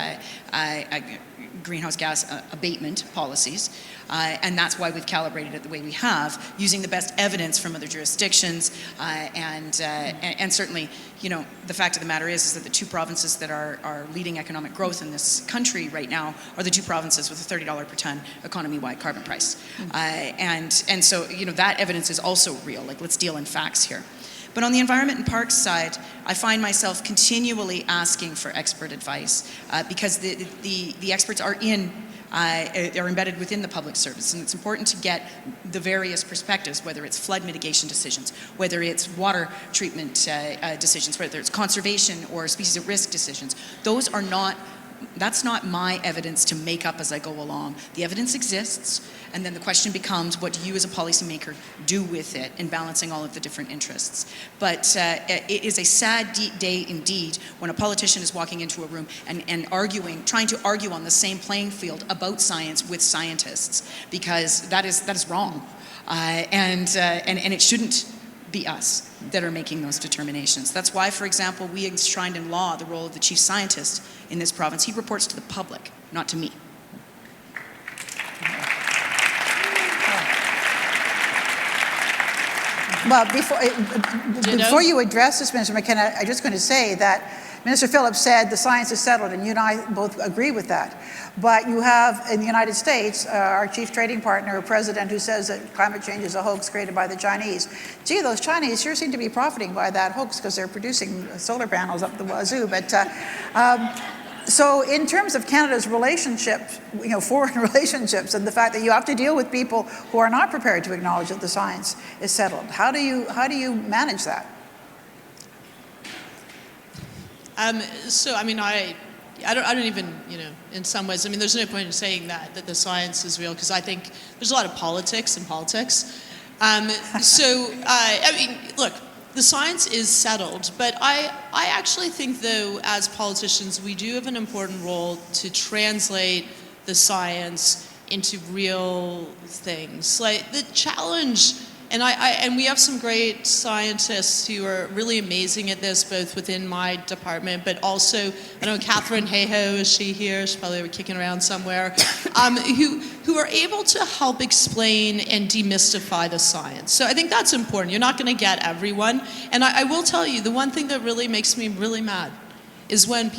greenhouse gas abatement policies, and that's why we've calibrated it the way we have, using the best evidence from other jurisdictions, and certainly, the fact of the matter is that the two provinces that are leading economic growth in this country right now are the two provinces with a $30 per ton economy-wide carbon price, and so that evidence is also real. Like, let's deal in facts here. But on the environment and parks side, I find myself continually asking for expert advice because the experts are embedded within the public service, and it's important to get the various perspectives, whether it's flood mitigation decisions, whether it's water treatment decisions, whether it's conservation or species at risk decisions. That's not my evidence to make up as I go along. The evidence exists, and then the question becomes, what do you as a policymaker do with it in balancing all of the different interests? But it is a sad day indeed when a politician is walking into a room and trying to argue on the same playing field about science with scientists, because that is wrong, and it shouldn't be us that are making those determinations. That's why, for example, we enshrined in law the role of the chief scientist in this province. He reports to the public, not to me. Well, before you address this, Minister McKenna, I'm just going to say that Minister Phillips said the science is settled, and you and I both agree with that. But you have, in the United States, our chief trading partner, a president who says that climate change is a hoax created by the Chinese. Gee, those Chinese sure seem to be profiting by that hoax, because they're producing solar panels up the wazoo. But so in terms of Canada's relationships, foreign relationships, and the fact that you have to deal with people who are not prepared to acknowledge that the science is settled, how do you manage that? So, I don't even, in some ways, there's no point in saying that the science is real, because I think there's a lot of politics in politics. Look, the science is settled, but I actually think, though, as politicians, we do have an important role to translate the science into real things. Like, the challenge, and we have some great scientists who are really amazing at this, both within my department, but also, I know Catherine Hayhoe, is she here? She's probably kicking around somewhere, who are able to help explain and demystify the science. So I think that's important. You're not going to get everyone. And I will tell you, the one thing that really makes me really mad is when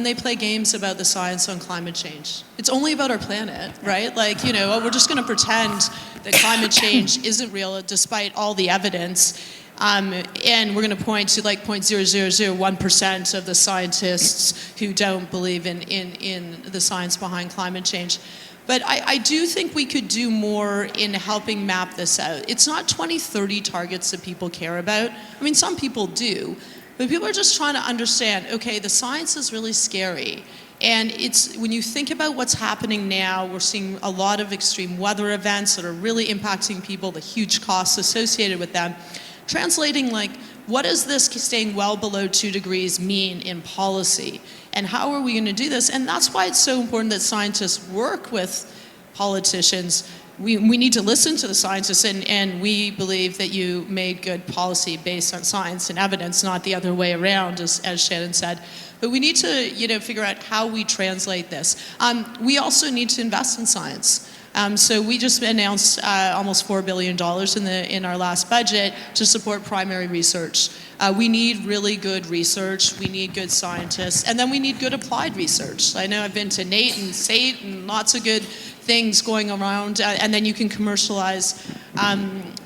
they play games about the science on climate change. It's only about our planet, right? Like, we're just going to pretend that climate change isn't real despite all the evidence. And we're going to point to like 0.0001% of the scientists who don't believe in the science behind climate change. But I do think we could do more in helping map this out. It's not 2030 targets that people care about. Some people do. But people are just trying to understand, okay, the science is really scary. And when you think about what's happening now, we're seeing a lot of extreme weather events that are really impacting people, the huge costs associated with them. Translating like what does this staying well below 2 degrees mean in policy? And how are we going to do this? And that's why it's so important that scientists work with politicians. We need to listen to the scientists, and we believe that you made good policy based on science and evidence, not the other way around, as Shannon said. But we need to, figure out how we translate this. We also need to invest in science. So we just announced almost $4 billion in our last budget to support primary research. We need really good research, we need good scientists, and then we need good applied research. I know I've been to NATE and SATE and lots of good things going around, and then you can commercialize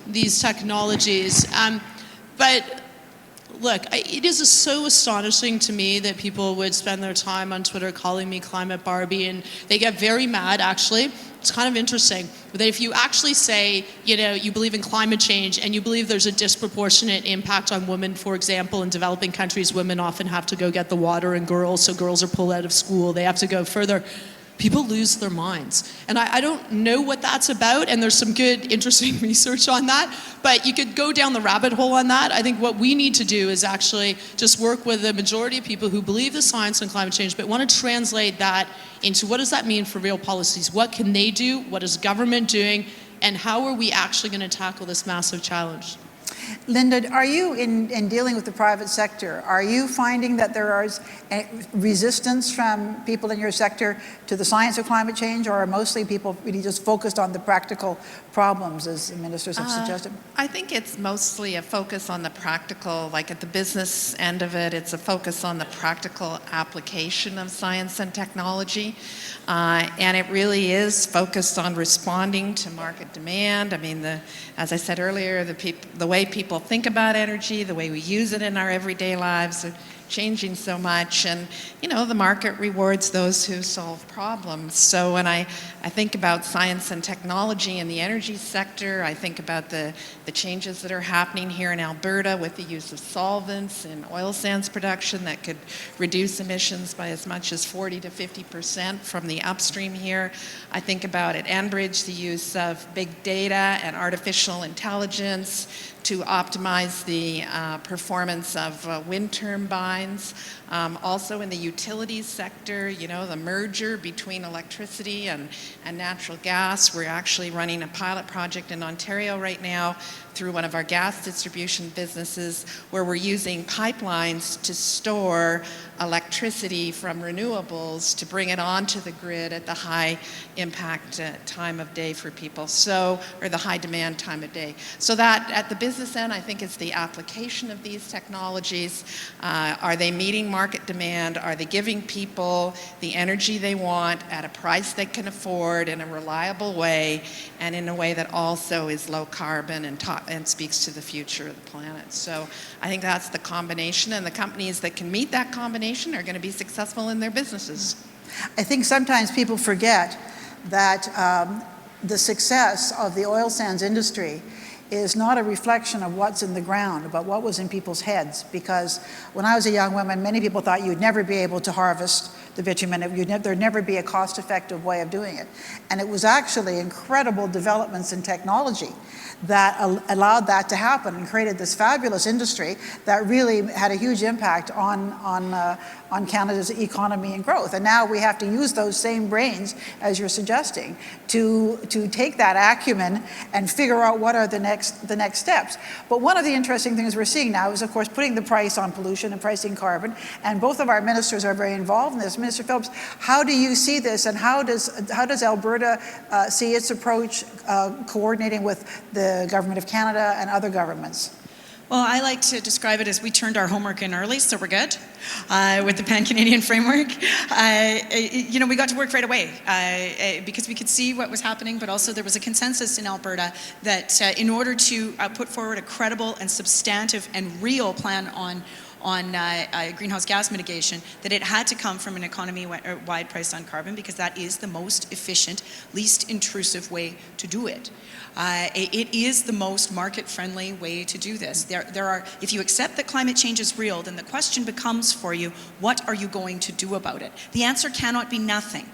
these technologies. But look, it is so astonishing to me that people would spend their time on Twitter calling me Climate Barbie, and they get very mad, actually. It's kind of interesting that if you actually say, you believe in climate change and you believe there's a disproportionate impact on women, for example, in developing countries, women often have to go get the water, and so girls are pulled out of school, they have to go further. People lose their minds. And I don't know what that's about, and there's some good, interesting research on that, but you could go down the rabbit hole on that. I think what we need to do is actually just work with the majority of people who believe the science on climate change, but want to translate that into what does that mean for real policies? What can they do? What is government doing? And how are we actually going to tackle this massive challenge? Linda, are you, in dealing with the private sector, are you finding that there is resistance from people in your sector to the science of climate change, or are mostly people really just focused on the practical problems, as the ministers have suggested? I think it's mostly a focus on the practical, like at the business end of it, it's a focus on the practical application of science and technology. And it really is focused on responding to market demand. I mean, as I said earlier, the way people think about energy, the way we use it in our everyday lives are changing so much, and the market rewards those who solve problems. So when I think about science and technology in the energy sector, I think about the changes that are happening here in Alberta with the use of solvents in oil sands production that could reduce emissions by as much as 40 to 50% from the upstream here. I think about at Enbridge the use of big data and artificial intelligence to optimize the performance of wind turbines. Also in the utilities sector, the merger between electricity and natural gas. We're actually running a pilot project in Ontario right now through one of our gas distribution businesses where we're using pipelines to store electricity from renewables to bring it onto the grid at the high impact time of day for people, or the high demand time of day. So that at the business end, I think it's the application of these technologies. Are they meeting market demand? Are they giving people the energy they want at a price they can afford in a reliable way, and in a way that also is low carbon and speaks to the future of the planet? So I think that's the combination, and the companies that can meet that combination are going to be successful in their businesses. I think sometimes people forget that the success of the oil sands industry is not a reflection of what's in the ground, but what was in people's heads. Because when I was a young woman, many people thought you'd never be able to harvest the bitumen, there'd never be a cost-effective way of doing it. And it was actually incredible developments in technology that allowed that to happen and created this fabulous industry that really had a huge impact on Canada's economy and growth. And now we have to use those same brains, as you're suggesting, to take that acumen and figure out what are the next steps. But one of the interesting things we're seeing now is, of course, putting the price on pollution and pricing carbon. And both of our ministers are very involved in this. Minister Phillips, how do you see this, and how does Alberta see its approach coordinating with the Government of Canada and other governments? Well, I like to describe it as we turned our homework in early, so we're good with the Pan-Canadian framework. We got to work right away because we could see what was happening, but also there was a consensus in Alberta that in order to put forward a credible and substantive and real plan on greenhouse gas mitigation, that it had to come from an economy-wide price on carbon, because that is the most efficient, least intrusive way to do it. It is the most market-friendly way to do this. If you accept that climate change is real, then the question becomes for you, what are you going to do about it? The answer cannot be nothing,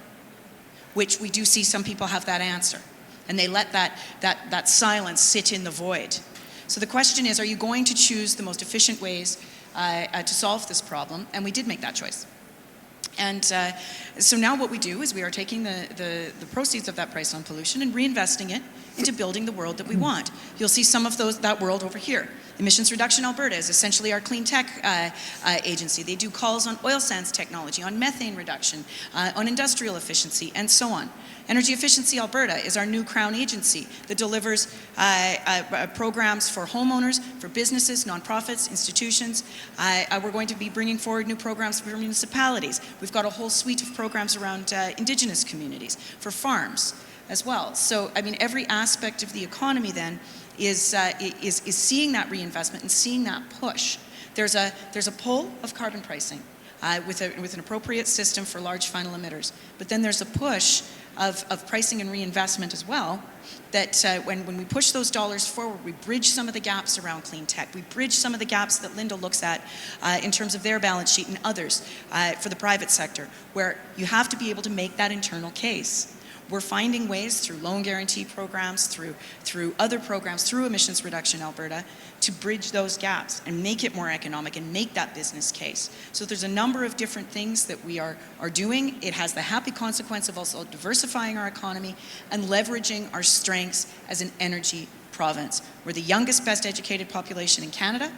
which we do see some people have that answer, and they let that silence sit in the void. So the question is, are you going to choose the most efficient ways to solve this problem? And we did make that choice. And so now what we do is we are taking the proceeds of that price on pollution and reinvesting it into building the world that we want. You'll see some of that world over here. Emissions Reduction Alberta is essentially our clean tech agency. They do calls on oil sands technology, on methane reduction, on industrial efficiency, and so on. Energy Efficiency Alberta is our new Crown agency that delivers programs for homeowners, for businesses, nonprofits, institutions. We're going to be bringing forward new programs for municipalities. We've got a whole suite of programs around Indigenous communities, for farms as well. So, I mean, every aspect of the economy then is seeing that reinvestment and seeing that push. There's a pull of carbon pricing with an appropriate system for large final emitters, but then there's a push of pricing and reinvestment as well, that when we push those dollars forward, we bridge some of the gaps around clean tech. We bridge some of the gaps that Linda looks at in terms of their balance sheet and others for the private sector, where you have to be able to make that internal case. We're finding ways through loan guarantee programs, through other programs, through Emissions Reduction Alberta, to bridge those gaps and make it more economic and make that business case. So there's a number of different things that we are doing. It has the happy consequence of also diversifying our economy and leveraging our strengths as an energy province. We're the youngest, best educated population in Canada,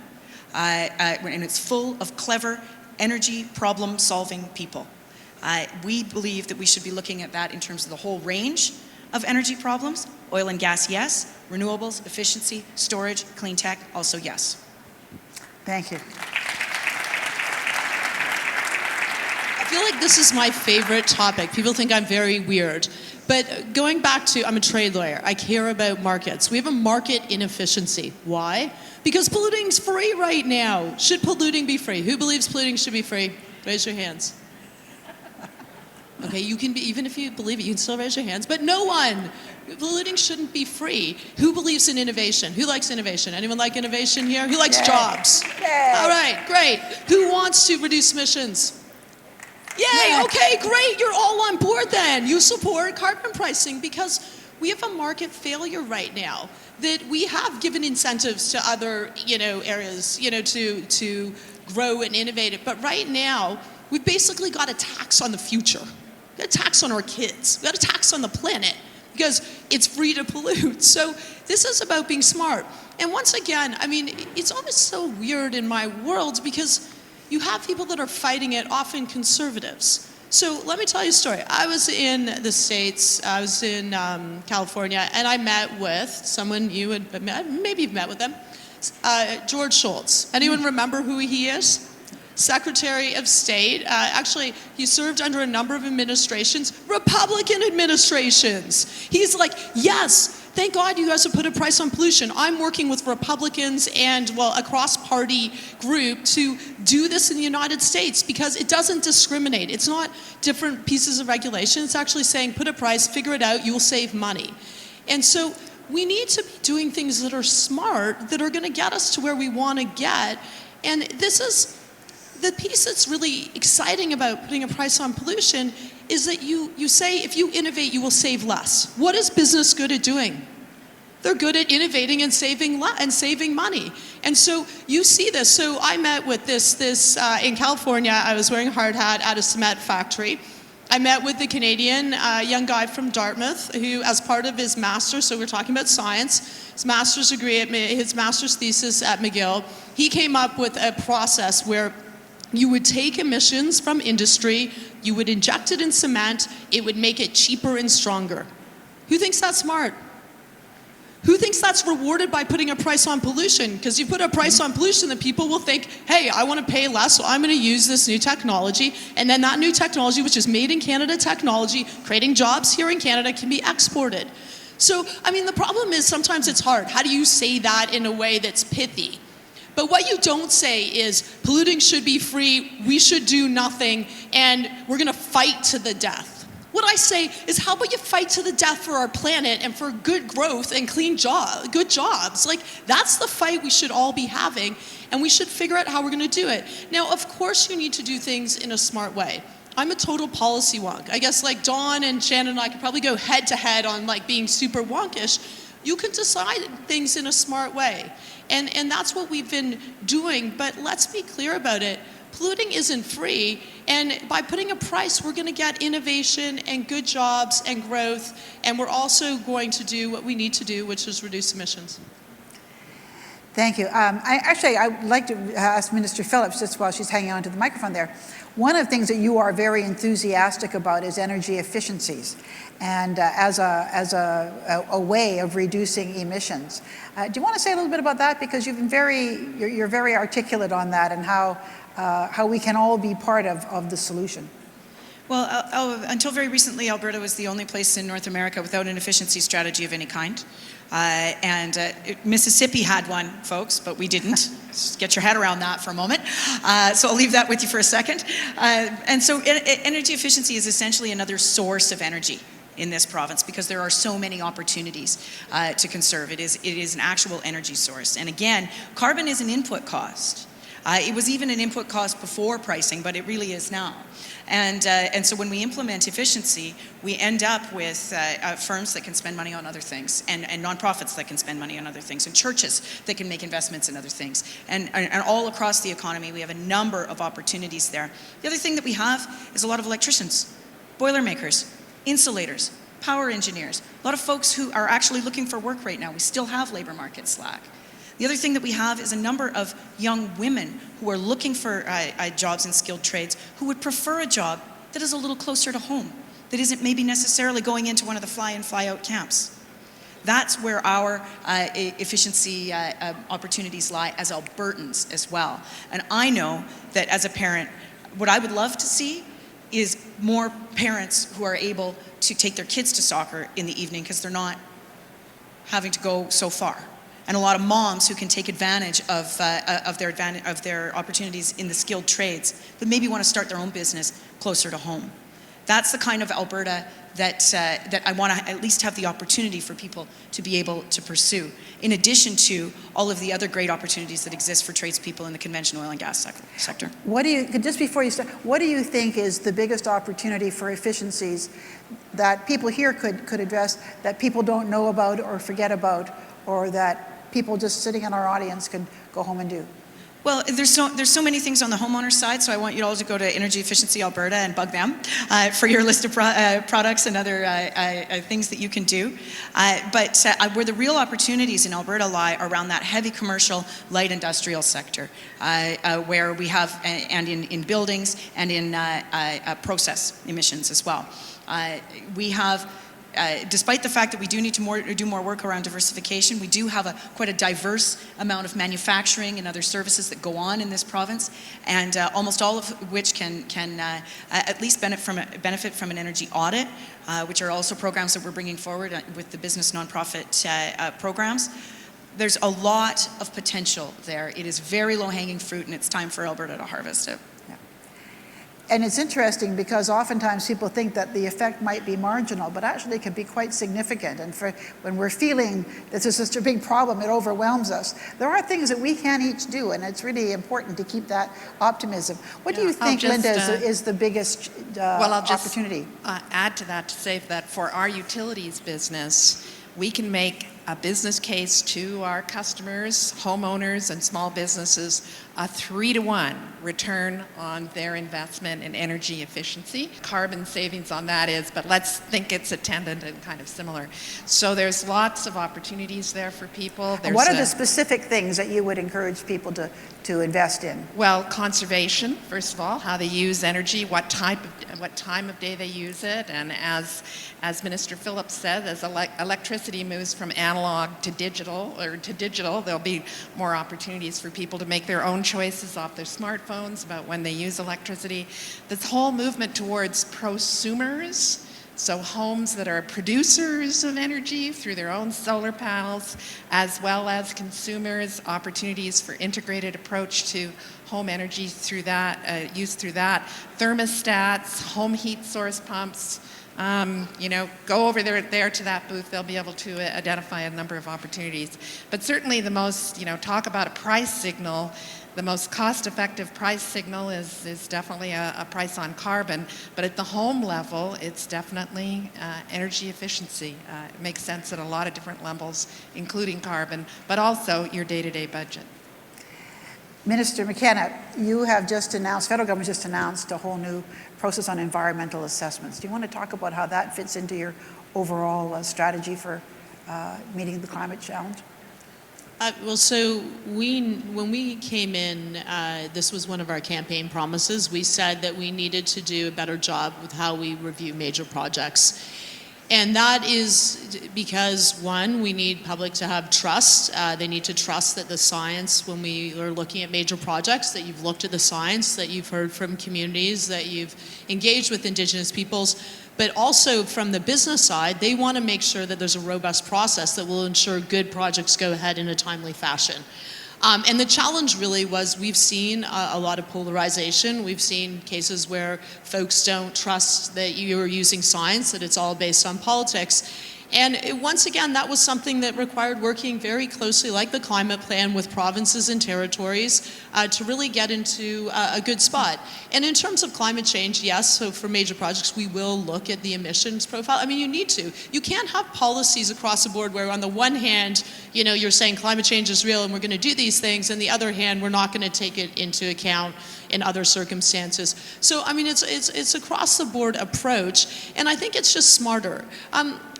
and it's full of clever energy problem solving people. We believe that we should be looking at that in terms of the whole range of energy problems. Oil and gas, yes. Renewables, efficiency, storage, clean tech, also yes. Thank you. I feel like this is my favorite topic. People think I'm very weird. But going back to, I'm a trade lawyer. I care about markets. We have a market inefficiency. Why? Because polluting's free right now. Should polluting be free? Who believes polluting should be free? Raise your hands. Okay, you can be, even if you believe it, you can still raise your hands, but no one. Polluting shouldn't be free. Who believes in innovation? Who likes innovation? Anyone like innovation here? Who likes jobs? Yay. All right, great. Who wants to reduce emissions? Yay, okay, great. You're all on board then. You support carbon pricing because we have a market failure right now that we have given incentives to other, areas, to grow and innovate it. But right now, we've basically got a tax on the future. We've got a tax on our kids. We've got a tax on the planet because it's free to pollute. So this is about being smart. And once again, I mean, it's always so weird in my world because you have people that are fighting it, often conservatives. So let me tell you a story. I was in the States, I was in California, and I met with someone you had met, maybe you've met with them, George Shultz. Anyone remember who he is? Secretary of State. Actually, he served under a number of administrations, Republican administrations. He's like, yes, thank God you guys have put a price on pollution. I'm working with Republicans and, a cross-party group to do this in the United States because it doesn't discriminate. It's not different pieces of regulation. It's actually saying, put a price, figure it out, you will save money. And so we need to be doing things that are smart, that are going to get us to where we want to get. And this is the piece that's really exciting about putting a price on pollution is that you say if you innovate, you will save less. What is business good at doing? They're good at innovating and saving money. And so you see this. So I met with this in California. I was wearing a hard hat at a cement factory. I met with the Canadian young guy from Dartmouth who, as part of his master's, so we're talking about science, his master's degree, his master's thesis at McGill, he came up with a process where you would take emissions from industry, you would inject it in cement, it would make it cheaper and stronger. Who thinks that's smart? Who thinks that's rewarded by putting a price on pollution? Because you put a price on pollution, then people will think, hey, I want to pay less, so I'm going to use this new technology. And then that new technology, which is made in Canada technology, creating jobs here in Canada, can be exported. So, I mean, the problem is sometimes it's hard. How do you say that in a way that's pithy? But what you don't say is polluting should be free, we should do nothing, and we're going to fight to the death. What I say is, how about you fight to the death for our planet and for good growth and good jobs? Like, that's the fight we should all be having, and we should figure out how we're going to do it. Now, of course, you need to do things in a smart way. I'm a total policy wonk. I guess like Dawn and Shannon and I could probably go head to head on like being super wonkish. you can decide things in a smart way. And that's what we've been doing, but let's be clear about it. Polluting isn't free, and by putting a price, we're going to get innovation and good jobs and growth, and we're also going to do what we need to do, which is reduce emissions. Thank you. I'd like to ask Minister Phillips, just while she's hanging on to the microphone there, one of the things that you are very enthusiastic about is energy efficiencies, and as a way of reducing emissions. Do you want to say a little bit about that? Because you've been you're very articulate on that, and how we can all be part of the solution. Well, until very recently, Alberta was the only place in North America without an efficiency strategy of any kind. Mississippi had one, folks, but we didn't. Just get your head around that for a moment. So I'll leave that with you for a second. And so energy efficiency is essentially another source of energy in this province because there are so many opportunities to conserve. It is an actual energy source. And again, carbon is an input cost. It was even an input cost before pricing, but it really is now. And so when we implement efficiency, we end up with firms that can spend money on other things, and nonprofits that can spend money on other things, and churches that can make investments in other things. And all across the economy, we have a number of opportunities there. The other thing that we have is a lot of electricians, boilermakers, insulators, power engineers, a lot of folks who are actually looking for work right now. We still have labor market slack. The other thing that we have is a number of young women who are looking for jobs in skilled trades who would prefer a job that is a little closer to home, that isn't maybe necessarily going into one of the fly-in, fly-out camps. That's where our efficiency opportunities lie as Albertans as well. And I know that as a parent, what I would love to see is more parents who are able to take their kids to soccer in the evening because they're not having to go so far. And a lot of moms who can take advantage of their opportunities in the skilled trades, but maybe want to start their own business closer to home. That's the kind of Alberta that I want to at least have the opportunity for people to be able to pursue, in addition to all of the other great opportunities that exist for tradespeople in the conventional oil and gas sector. Just before you start, what do you think is the biggest opportunity for efficiencies that people here could address that people don't know about or forget about, or that people just sitting in our audience could go home and do? Well, there's so many things on the homeowner side, so I want you all to go to Energy Efficiency Alberta and bug them for your list of products and other things that you can do. But where the real opportunities in Alberta lie around that heavy commercial, light industrial sector, where we have, and in buildings and in process emissions as well. We have, despite the fact that we do need to do more work around diversification, we do have quite a diverse amount of manufacturing and other services that go on in this province, and almost all of which can at least benefit from an energy audit, which are also programs that we're bringing forward with the business nonprofit programs. There's a lot of potential there. It is very low-hanging fruit, and it's time for Alberta to harvest it. And it's interesting because oftentimes people think that the effect might be marginal, but actually it can be quite significant. And when we're feeling this is such a big problem, it overwhelms us. There are things that we can each do, and it's really important to keep that optimism. What do you think, Linda, is the biggest opportunity? I'll just add to that to say that for our utilities business, we can make a business case to our customers, homeowners, and small businesses, a 3-to-1 return on their investment in energy efficiency. Carbon savings on that is, but let's think it's attendant and kind of similar. So there's lots of opportunities there for people. What are the specific things that you would encourage people to invest in? Well, conservation, first of all, how they use energy, what time of day they use it, and as Minister Phillips said, as electricity moves from analog to digital, there'll be more opportunities for people to make their own choices off their smartphones about when they use electricity. This whole movement towards prosumers, so homes that are producers of energy through their own solar panels, as well as consumers, opportunities for integrated approach to home energy through that, use through that, thermostats, home heat source pumps, go over there to that booth. They'll be able to identify a number of opportunities. But certainly the most, talk about a price signal, the most cost-effective price signal is definitely a price on carbon. But at the home level, it's definitely energy efficiency. It makes sense at a lot of different levels, including carbon, but also your day-to-day budget. Minister McKenna, you have just announced, federal government just announced a whole new process on environmental assessments. Do you want to talk about how that fits into your overall strategy for meeting the climate challenge? So when we came in, this was one of our campaign promises. We said that we needed to do a better job with how we review major projects. And that is because, one, we need public to have trust. They need to trust that the science, when we are looking at major projects, that you've looked at the science, that you've heard from communities, that you've engaged with Indigenous peoples. But also from the business side, they want to make sure that there's a robust process that will ensure good projects go ahead in a timely fashion. And the challenge really was we've seen a lot of polarization. We've seen cases where folks don't trust that you are using science, that it's all based on politics. And once again, that was something that required working very closely, like the climate plan, with provinces and territories to really get into a good spot. And in terms of climate change, yes, so for major projects, we will look at the emissions profile. I mean, you need to. You can't have policies across the board where on the one hand, you're saying climate change is real and we're going to do these things, and the other hand, we're not going to take it into account in other circumstances. So, I mean, it's across the board approach, and I think it's just smarter.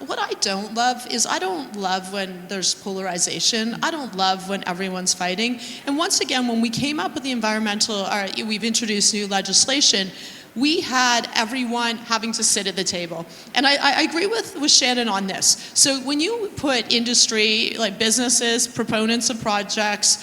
What I don't love is I don't love when there's polarization. I don't love when everyone's fighting. And once again, when we came up with the we've introduced new legislation, we had everyone having to sit at the table. And I agree with Shannon on this. So when you put industry, like businesses, proponents of projects,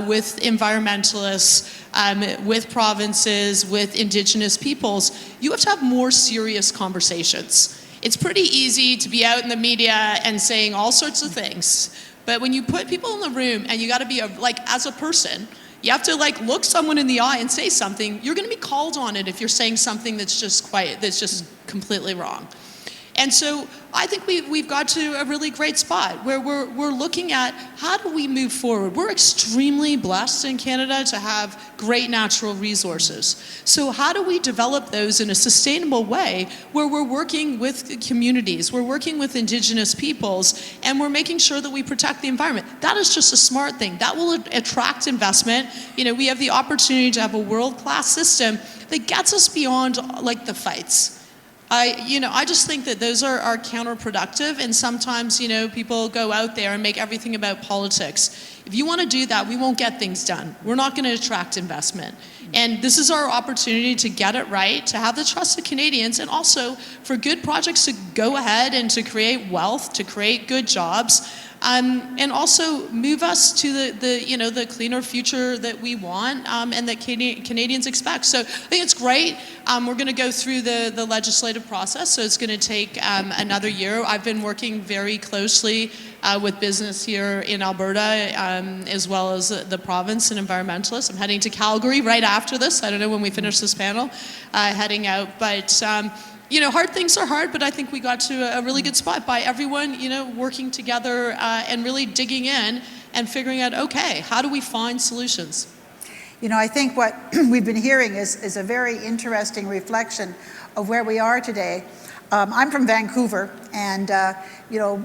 with environmentalists, with provinces, with Indigenous peoples, you have to have more serious conversations. It's pretty easy to be out in the media and saying all sorts of things. But when you put people in the room and you got to be as a person, you have to look someone in the eye and say something. You're going to be called on it if you're saying something that's just completely wrong. And so I think we've got to a really great spot where we're looking at how do we move forward. We're extremely blessed in Canada to have great natural resources. So how do we develop those in a sustainable way where we're working with communities, we're working with Indigenous peoples, and we're making sure that we protect the environment? That is just a smart thing. That will attract investment. We have the opportunity to have a world-class system that gets us beyond the fights. I just think that those are counterproductive, and sometimes, people go out there and make everything about politics. If you want to do that, we won't get things done. We're not going to attract investment. And this is our opportunity to get it right, to have the trust of Canadians, and also for good projects to go ahead and to create wealth, to create good jobs, and also move us to the cleaner future that we want and that Canadians expect. So I think it's great. We're going to go through the legislative process, so it's going to take another year. I've been working very closely with business here in Alberta, as well as the province and environmentalists. I'm heading to Calgary right after this. I don't know when we finish this panel, heading out. But hard things are hard, but I think we got to a really good spot by everyone, working together and really digging in and figuring out, okay, how do we find solutions? I think what we've been hearing is a very interesting reflection of where we are today. I'm from Vancouver, and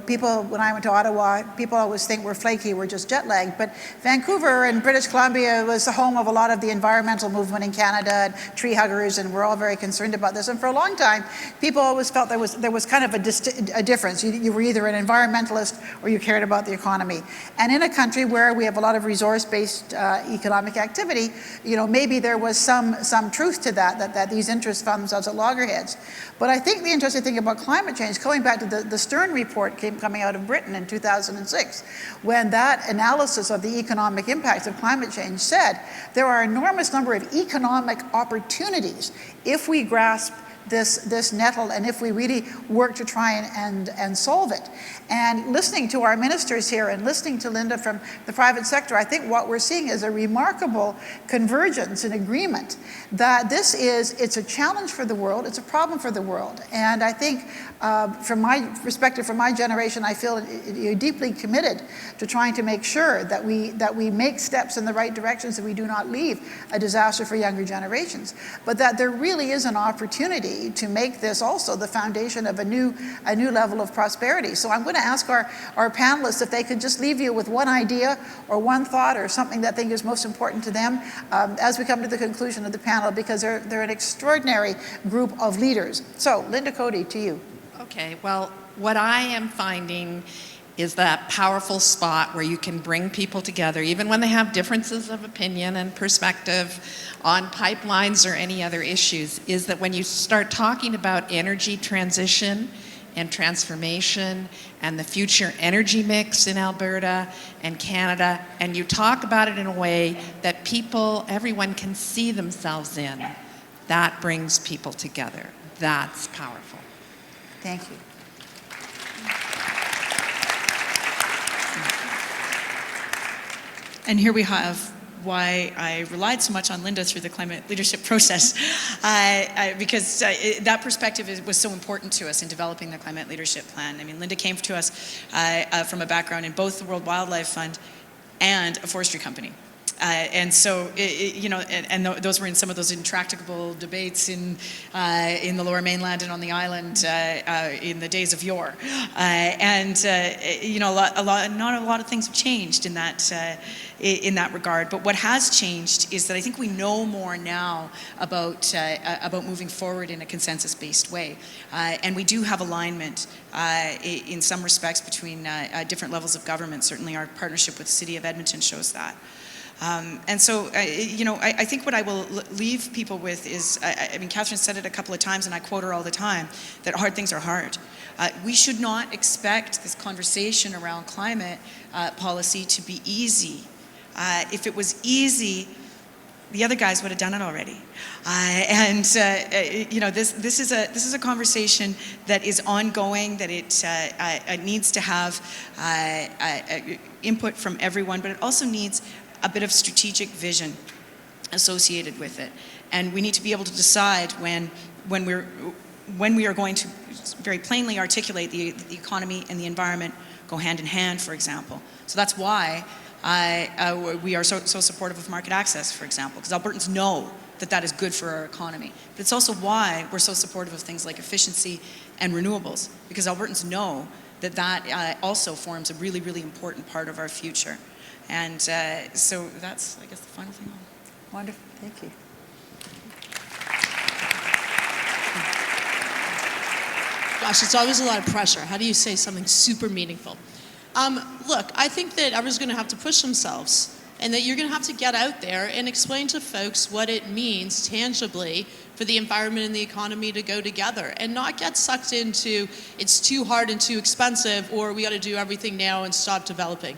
people, when I went to Ottawa, people always think we're flaky, we're just jet lagged. But Vancouver and British Columbia was the home of a lot of the environmental movement in Canada, and tree huggers, and we're all very concerned about this. And for a long time, people always felt there was kind of a difference. You were either an environmentalist or you cared about the economy. And in a country where we have a lot of resource-based economic activity, maybe there was some truth to that these interests found themselves at loggerheads. But I think the interesting thing about climate change, going back to the Stern report coming out of Britain in 2006, when that analysis of the economic impacts of climate change said there are an enormous number of economic opportunities if we grasp this nettle and if we really work to try and solve it. And listening to our ministers here and listening to Linda from the private sector, I think what we're seeing is a remarkable convergence and agreement that it's a challenge for the world, it's a problem for the world. And I think from my perspective, from my generation, I feel you're deeply committed to trying to make sure that we make steps in the right directions and we do not leave a disaster for younger generations. But that there really is an opportunity to make this also the foundation of a new level of prosperity. So I'm going to ask our panelists if they could just leave you with one idea or one thought or something that they think is most important to them as we come to the conclusion of the panel, because they're an extraordinary group of leaders. So Linda Cody, to you. Okay, well, what I am finding is that powerful spot where you can bring people together, even when they have differences of opinion and perspective on pipelines or any other issues, is that when you start talking about energy transition and transformation and the future energy mix in Alberta and Canada, and you talk about it in a way that everyone can see themselves in, that brings people together. That's powerful. Thank you. And here we have why I relied so much on Linda through the climate leadership process, because that perspective was so important to us in developing the climate leadership plan. I mean, Linda came to us from a background in both the World Wildlife Fund and a forestry company. And so, those were in some of those intractable debates in the Lower Mainland and on the island in the days of yore. Not a lot of things have changed in that regard. But what has changed is that I think we know more now about moving forward in a consensus-based way, and we do have alignment in some respects between different levels of government. Certainly, our partnership with the City of Edmonton shows that. I think what I will leave people with is, Catherine said it a couple of times, and I quote her all the time, that hard things are hard. We should not expect this conversation around climate policy to be easy. If it was easy, the other guys would have done it already. This is a conversation that is ongoing, that it needs to have input from everyone, but it also needs a bit of strategic vision associated with it. And we need to be able to decide when we are going to very plainly articulate the economy and the environment go hand in hand, for example. So that's why we are so supportive of market access, for example, because Albertans know that is good for our economy. But it's also why we're so supportive of things like efficiency and renewables, because Albertans know that also forms a really, really important part of our future. And so that's, I guess, the final thing. Wonderful, thank you. Gosh, it's always a lot of pressure. How do you say something super meaningful? Look, I think that everyone's going to have to push themselves, and that you're going to have to get out there and explain to folks what it means tangibly for the environment and the economy to go together, and not get sucked into it's too hard and too expensive, or we got to do everything now and stop developing.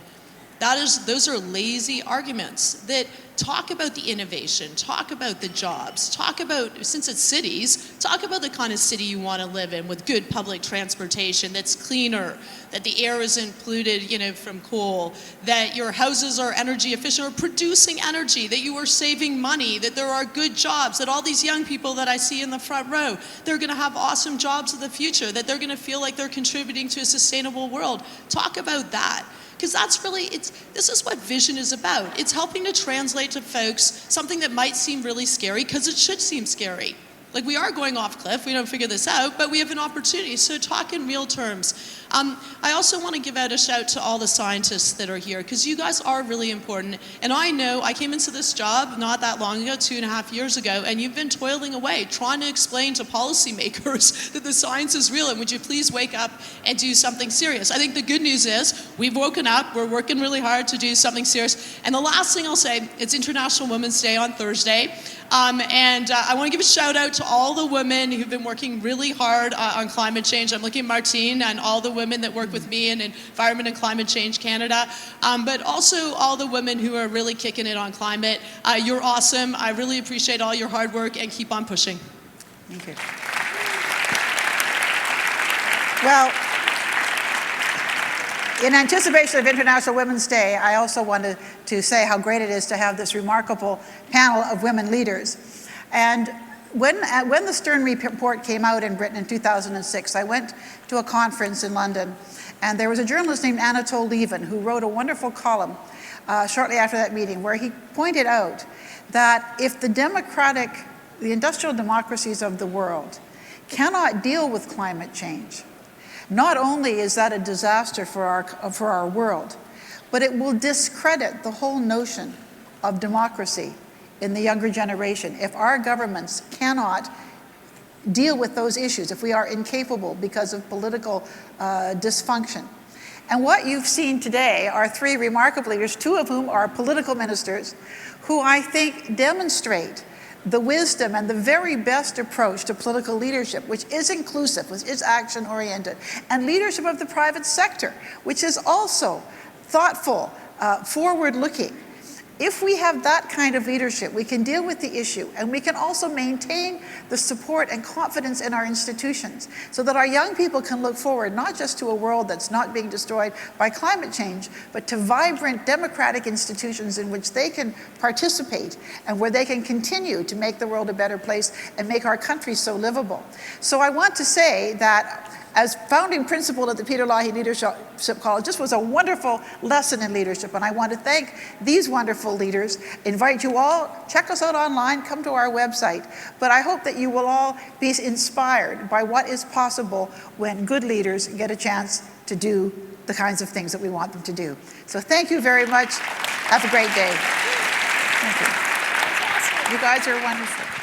Those are lazy arguments that talk about the innovation, talk about the jobs, talk about, since it's cities, talk about the kind of city you want to live in with good public transportation that's cleaner, that the air isn't polluted, from coal, that your houses are energy efficient or producing energy, that you are saving money, that there are good jobs, that all these young people that I see in the front row, they're going to have awesome jobs in the future, that they're going to feel like they're contributing to a sustainable world. Talk about that. Because that's really, this is what vision is about. It's helping to translate to folks something that might seem really scary, because it should seem scary. Like, we are going off cliff, we don't figure this out, but we have an opportunity, so talk in real terms. I also want to give out a shout to all the scientists that are here, because you guys are really important. And I know I came into this job not that long ago, 2.5 years ago, and you've been toiling away, trying to explain to policymakers that the science is real, and would you please wake up and do something serious? I think the good news is, we've woken up, we're working really hard to do something serious. And the last thing I'll say, it's International Women's Day on Thursday. I want to give a shout out to all the women who've been working really hard on climate change. I'm looking at Martine and all the women that work with me in Environment and Climate Change Canada, but also all the women who are really kicking it on climate. You're awesome. I really appreciate all your hard work, and keep on pushing. Thank you. Well, in anticipation of International Women's Day, I also wanted to say how great it is to have this remarkable panel of women leaders. And when the Stern report came out in Britain in 2006, I went to a conference in London, and there was a journalist named Anatole Lieven who wrote a wonderful column shortly after that meeting, where he pointed out that if the industrial democracies of the world cannot deal with climate change, not only is that a disaster for our world, but it will discredit the whole notion of democracy in the younger generation. If our governments cannot deal with those issues, if we are incapable because of political dysfunction. And what you've seen today are three remarkable leaders, two of whom are political ministers, who I think demonstrate the wisdom and the very best approach to political leadership, which is inclusive, which is action-oriented, and leadership of the private sector, which is also thoughtful, forward-looking. If we have that kind of leadership, we can deal with the issue, and we can also maintain the support and confidence in our institutions so that our young people can look forward not just to a world that's not being destroyed by climate change, but to vibrant democratic institutions in which they can participate and where they can continue to make the world a better place and make our country so livable. So I want to say that as founding principal of the Peter Lougheed Leadership College, this was a wonderful lesson in leadership, and I want to thank these wonderful leaders. Invite you all, check us out online, come to our website, but I hope that you will all be inspired by what is possible when good leaders get a chance to do the kinds of things that we want them to do. So thank you very much. Have a great day. Thank you. You guys are wonderful.